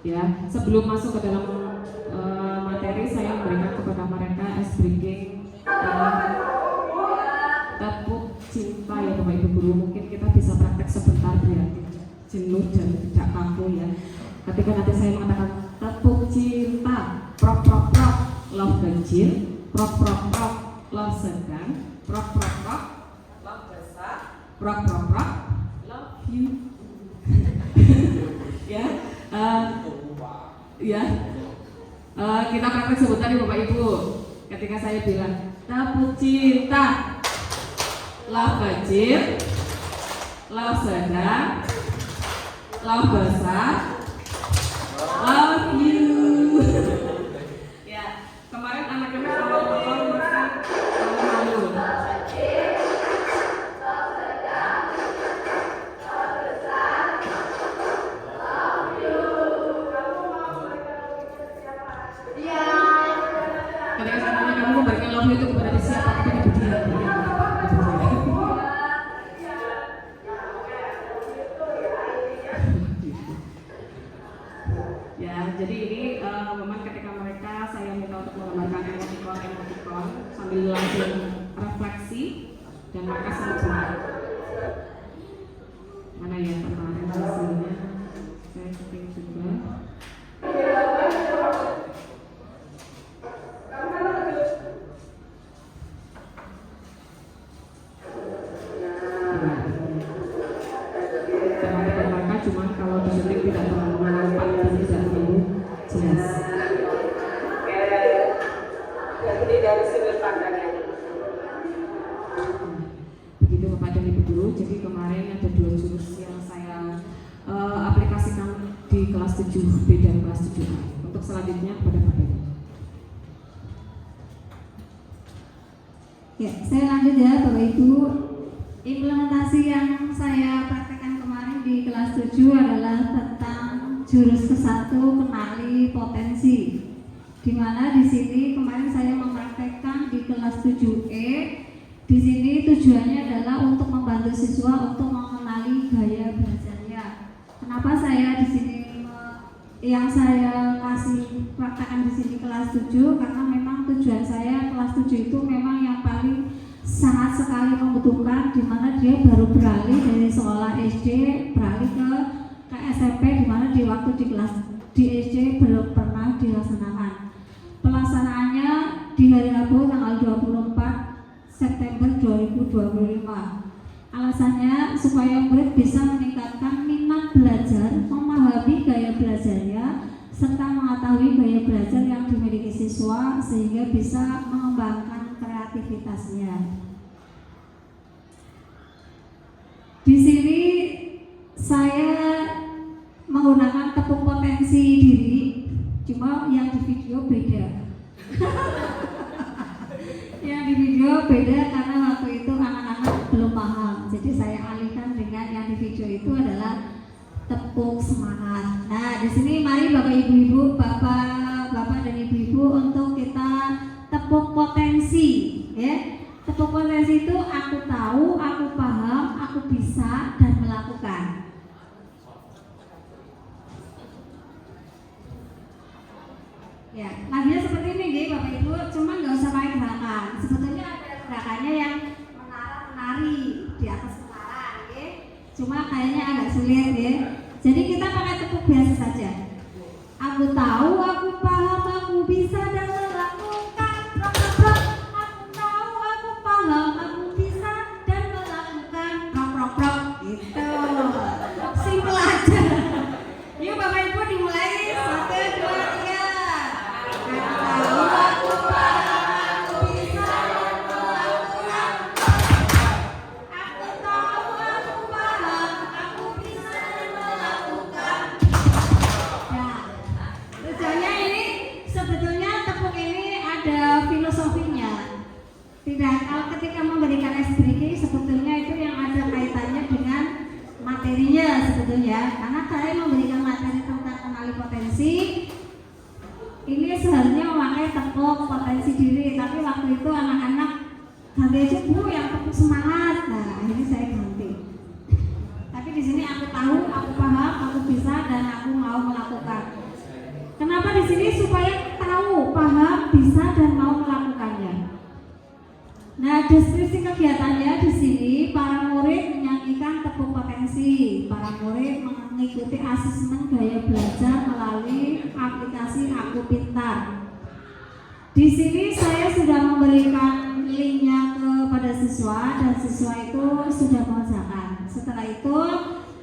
Ya, sebelum masuk ke dalam materi saya memberikan kepada mereka ice breaking tepuk cinta ya Bapak Ibu guru. Mungkin kita bisa praktek sebentar biar jenuh dan tidak kaku ya. Ketika nanti saya mengatakan tepuk cinta, prok prok prok, love kecil, prok prok prok, love sedang, prok prok prok, love besar, prok prok prok, love you. Ya, ya. Kita praktek sebentar ya Bapak Ibu. Ketika saya bilang tepuk cinta, love kecil, love sedang, love besar, love you. Ya, kemarin anak-anak awal-awal masih malu. Ketika saya tanya kamu memberikan love you itu kepada siapa, kepada ibu dia. Ya, jadi ini memang ketika mereka saya minta untuk menggambarkan emoticon sambil langsung refleksi dan mereka selalu mana ya kemarin hasilnya saya setting juga. Cuman kalau disuntik tidak terlalu nampak dan tidak terlalu jelas. Jadi dari sudut pandangnya. Begitu Bapak dan Ibu guru. Jadi kemarin ada 2 jurus yang saya aplikasikan di kelas 7B dan kelas 7A. Untuk selanjutnya kepada Bapak Ibu. Ya, saya lanjut ya Bapak Ibu. Implementasi yang saya praktekkan kemarin di kelas 7 adalah tentang jurus ke-1 kenali potensi. Di mana di sini kemarin saya mempraktekkan di kelas 7E. Di sini tujuannya adalah untuk membantu siswa untuk mengenali gaya belajarnya. Kenapa saya di sini yang saya kasih praktekkan di sini kelas 7 karena memang tujuan saya kelas 7 itu memang yang paling sangat sekali membutuhkan, di mana dia baru beralih dari sekolah SD beralih ke SMP, di mana di waktu di kelas di SD belum pernah dilaksanakan. Pelaksanaannya di hari Rabu tanggal 24 September 2025. Alasannya supaya murid bisa meningkatkan minat belajar, memahami gaya belajarnya, serta mengetahui gaya belajar yang dimiliki siswa sehingga bisa mengembangkan kreativitasnya. Di sini saya menggunakan tepung potensi diri, cuma yang di video beda. Yang di video beda karena waktu itu anak-anak belum paham. Jadi saya alihkan dengan yang di video itu adalah tepuk semangat. Nah, di sini mari Bapak Ibu-ibu, Bapak dan Ibu-ibu untuk kita tepuk potensi, ya. Tepuk potensi itu aku tahu, aku paham, aku bisa dan melakukan. Ya, lagunya seperti ini, nggih, Bapak Ibu, cuman nggak usah pakai gerakan. Sebetulnya ada gerakannya yang menari di atas kepala, nggih. Cuma kayaknya agak sulit, nggih. Jadi kita pakai tepuk biasa saja. Aku tahu, aku paham, aku bisa dan melakukan. Aku tahu, aku paham, aku bisa dan melakukan. Prok. Gitu. Simpel aja. Yuk Bapak Ibu dimulai. 1, 2, 3. Aku paham, aku bisa dan melakukan. Aku tahu, aku paham, aku bisa dan melakukan. Nah, tujuannya ini sebetulnya tepuk ini ada filosofinya. Tidak, kalau ketika memberikan SBK sebetulnya itu yang ada kaitannya dengan materinya sebetulnya. Karena saya memberikan materi tentang kenali potensi. Ini seharusnya memakai tepuk potensi diri, tapi waktu itu anak-anak ganti aja Bu yang tepuk semangat. Nah, ini saya ganti. Tapi di sini aku tahu, aku paham, aku bisa dan aku mau melakukan. Kenapa di sini? Supaya tahu, paham, bisa dan mau melakukannya. Nah, deskripsi kegiatannya di sini para murid menyanyikan tepuk potensi. Para murid mengikuti asesmen gaya belajar melalui aplikasi Aku Pintar. Di sini saya sudah memberikan linknya kepada siswa dan siswa itu sudah mengerjakan.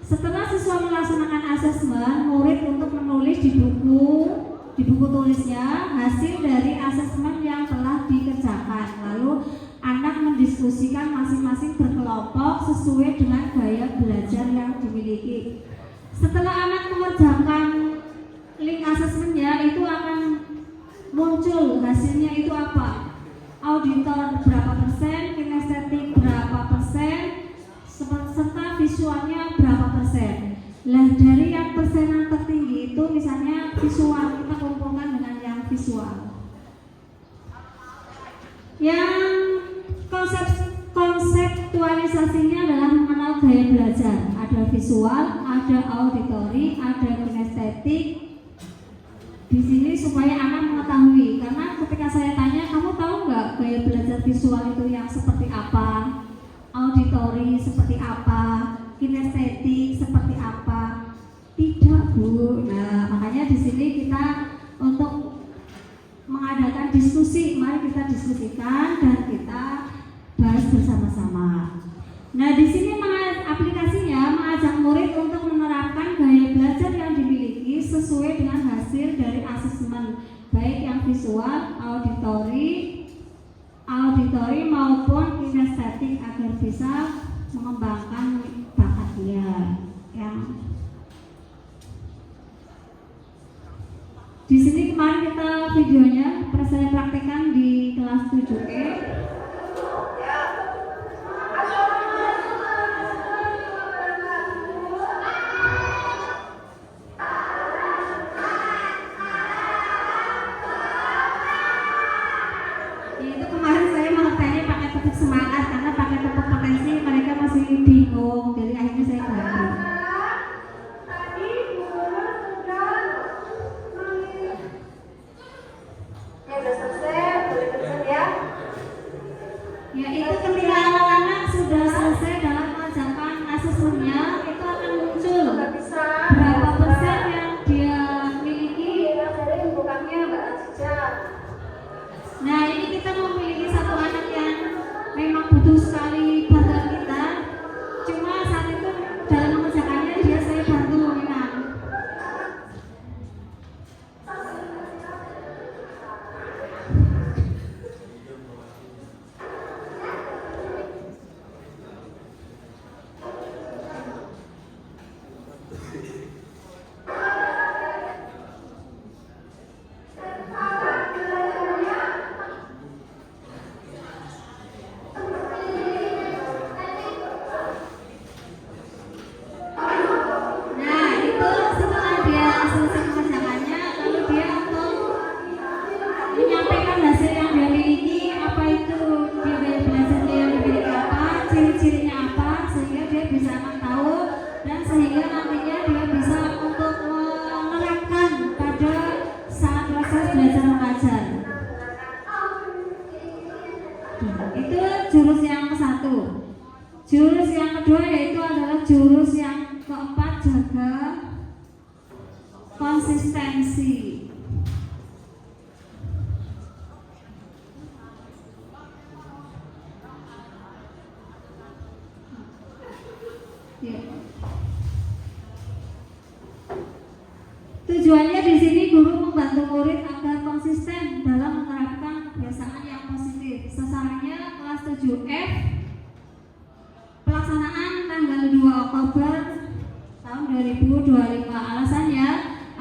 Setelah siswa melaksanakan asesmen, murid untuk menulis di buku tulisnya hasil dari asesmen yang telah dikerjakan. Lalu anak mendiskusikan masing-masing berkelompok sesuai dengan gaya belajar yang dimiliki. Setelah anak mengerjakan link asesmennya, itu akan muncul hasilnya itu apa? Auditor berapa persen, kinestetik berapa persen, serta visualnya berapa persen. Lah dari yang persenan tertinggi itu misalnya visual, kita kumpulkan dengan yang visual. Yang konseptualisasinya adalah mengenal gaya belajar. Ada visual, ada auditori, ada kinestetik. Di sini supaya anak mengetahui, karena ketika saya tanya, kamu tahu nggak gaya belajar visual itu yang seperti apa, auditori seperti apa, kinestetik seperti apa? Tidak, Bu. Nah, makanya di sini kita untuk mengadakan diskusi, mari kita diskusikan dan kita bahas bersama-sama. Nah, di sini aplikasinya mengajak murid untuk menerapkan gaya belajar yang dimiliki sesuai dengan hasil dari asesmen, baik yang visual, auditori maupun kinestetik agar bisa mengembangkan bakatnya. Di sini kemarin kita videonya saya praktekkan di kelas 7E. Itu kemarin saya mengertinya pakai tepuk semangat, karena pakai tepuk potensi mereka masih bingung, jadi akhirnya saya ganti. keempat, jaga konsistensi. Ya. Tujuannya di sini guru membantu murid agar konsisten dalam menerapkan kebiasaan yang positif. Sasarannya kelas 7F, pelaksanaan tanggal 2 Oktober tahun 2025. Alasannya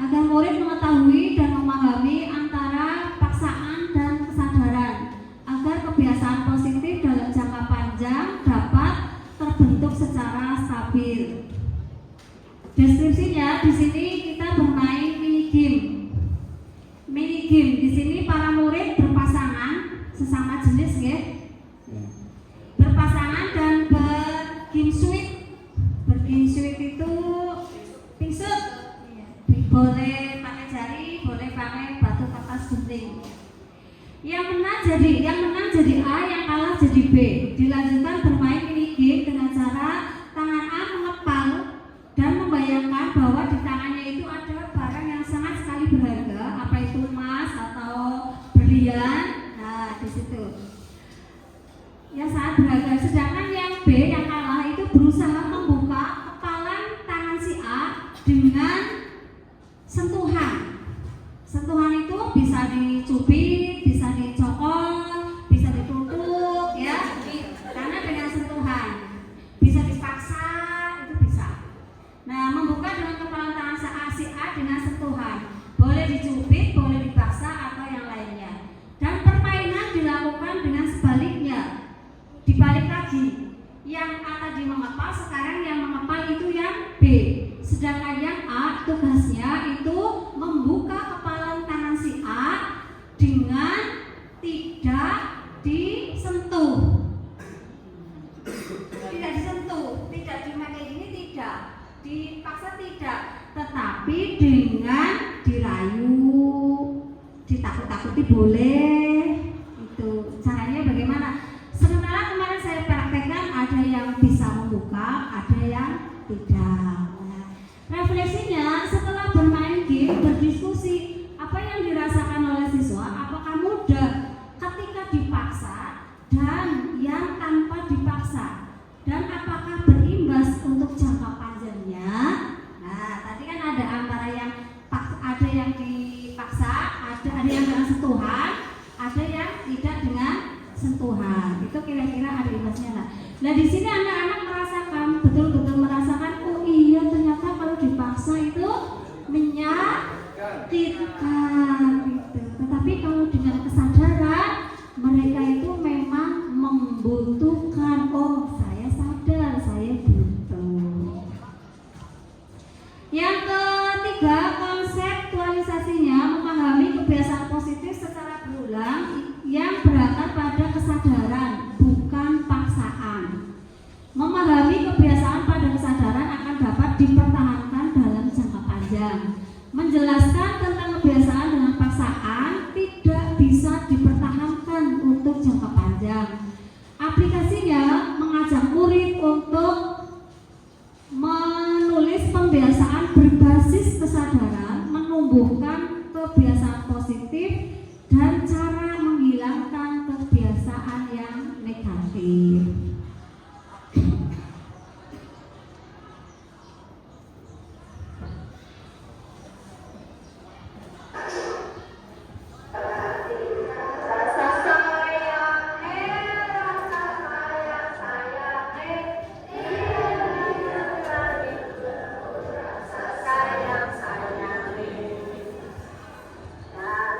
agar murid mengetahui dan memahami antara paksaan dan kesadaran, agar kebiasaan positif dalam jangka panjang dapat terbentuk secara stabil. Deskripsinya di sini kita bermain mini game. Mini game di sini para murid berpasangan sesama jenis ya. Berpasangan dan bergame suit. Bergame suit itu pingsut. Boleh pakai jari, boleh pakai batu kertas gunting. Yang menang jadi A, yang kalah jadi B. Dilanjutkan bermain mini game dengan cara tangan A mengepal dan membayangkan bahwa di tangannya itu ada barang yang sangat sekali berharga, apa itu emas atau berlian. Nah, di situ yang sangat berharga. Sedangkan yang B, yang kalah itu berusaha membuka kepalan tangan si A dengan sentuhan. Sentuhan itu bisa dicubit, bisa dicokol, bisa ditutup, ya. Karena dengan sentuhan bisa dipaksa, itu bisa. Nah, membuka dengan kepalan tangan si A dengan sentuhan, boleh dicubit, boleh dipaksa atau yang lainnya. Dan permainan dilakukan dengan sebaliknya, dibalik lagi. Yang A tadi mengepal, sekarang yang mengepal itu yang B. Sedangkan yang A tugasnya itu membuka kepalan tangan si A dengan tidak disentuh. Tidak disentuh, tidak dimakai ini, tidak dipaksa, tidak, tetapi dengan dirayu, ditakut-takuti boleh. Itu caranya bagaimana? Sementara kemarin saya praktekkan, ada yang bisa membuka, ada yang tidak. Refleksinya setelah bermain game, berdiskusi apa yang dirasakan oleh siswa, apakah mudah ketika dipaksa dan yang tanpa dipaksa, dan apakah berimbas untuk jangka panjangnya. Nah, tadi kan ada antara yang ada yang dipaksa, ada yang dengan sentuhan, ada yang tidak dengan sentuhan. Itu kira-kira ada imbasnya. Nah, di sini anak-anak merasakan, betul-betul merasakan, oh iya ternyata kalau dipaksa itu menyakitkan gitu. Tetapi kalau dengan kesadaran, mereka itu memang membutuhkan. Oh, saya sadar, saya butuh. Yang ketiga, konseptualisasinya memahami kebiasaan positif secara berulang yang berakar pada kesadaran, bukan paksaan. Memahami kebiasaan pada kesadaran akan dapat dipertahankan dalam jangka panjang. Menjelaskan tentang kebiasaan dengan paksaan tidak bisa dipertahankan untuk jangka panjang. Aplikasinya mengajak murid untuk menulis pembiasaan berbasis kesadaran, menumbuhkan kebiasaan positif, dan cara menghilangkan kebiasaan yang negatif.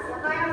Siapa yang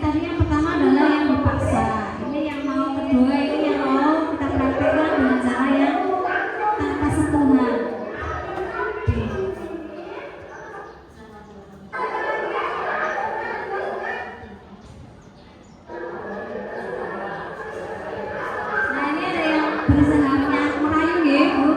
tadi yang pertama adalah yang dipaksa. Ini yang mau kedua, ini yang mau kita praktekkan dengan cara yang tanpa sentuhan. Nah ini ada yang berusaha merayu ya Bu.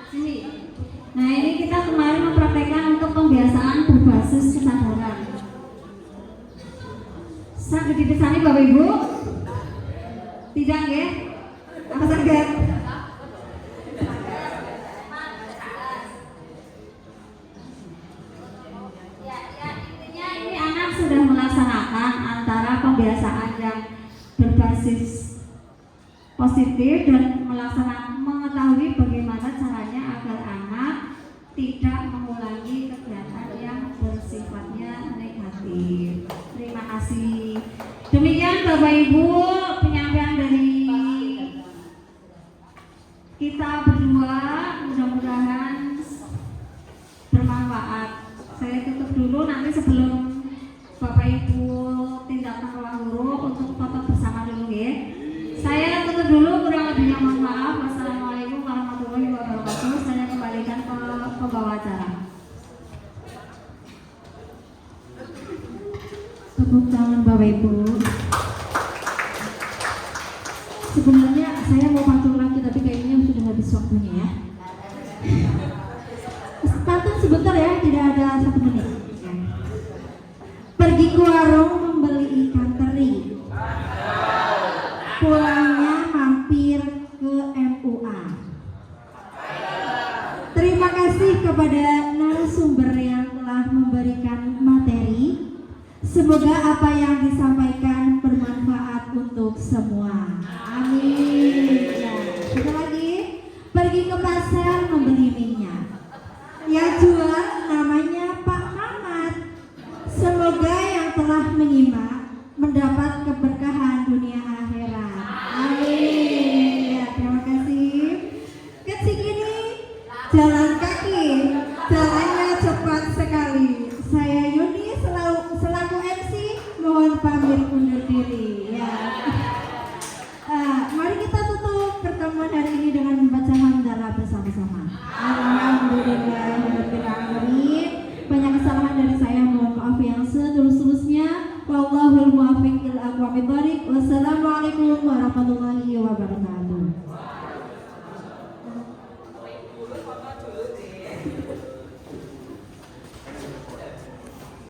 Sini. Nah ini kita kemarin mempraktekkan untuk pembiasaan berbasis kesadaran. Saged dipirsani Bapak Ibu? Tidak ya? Apa saged? Ya, intinya ini anak sudah melaksanakan antara pembiasaan yang berbasis positif dan mengetahui bagaimana caranya agar anak tidak mengulangi kegiatan yang bersifatnya negatif. Terima kasih. Demikian Bapak Ibu penyampaian dari kita berdua, mudah-mudahan bermanfaat. Saya tutup dulu, nanti sebelum Bapak Ibu tindakan ruang guru untuk foto bersama dulu ya. Saya tutup dulu, kurang lebihnya mohon maaf. Wassalamualaikum warahmatullahi wabarakatuh. Saya kembalikan ke pembawa acara. Tepuk tangan Bapak Ibu. Sebenarnya saya mau pantun lagi tapi kayaknya sudah habis waktunya ya. Pantun sebentar ya, tidak ada 1 menit. Pergi ke warung membeli ikan teri. Pulangnya mampir ke MUA. Terima kasih kepada narasumber yang telah memberikan materi. Semoga apa yang disampaikan bermanfaat untuk semua. Amin. Ya, satu lagi, pergi ke pasar membeli minyak. Yang jual namanya Pak Mamat. Semoga yang telah menyimak mendapat keberkahan dunia akhirat. Amin. Ya, terima kasih. Kecik ini jalan kaki, jalannya cepat sekali. Saya Yuni selaku MC mohon pamit undur diri. Ya. Mari kita tutup pertemuan hari ini dengan membaca hamdalah bersama-sama. Alhamdulillahirobbilalamin. Banyak kesalahan dari saya, mohon maaf yang setulus-tulusnya. Wallahul muwaffiq ila aqwamit thoriq. Wassalamualaikum warahmatullahi wabarakatuh.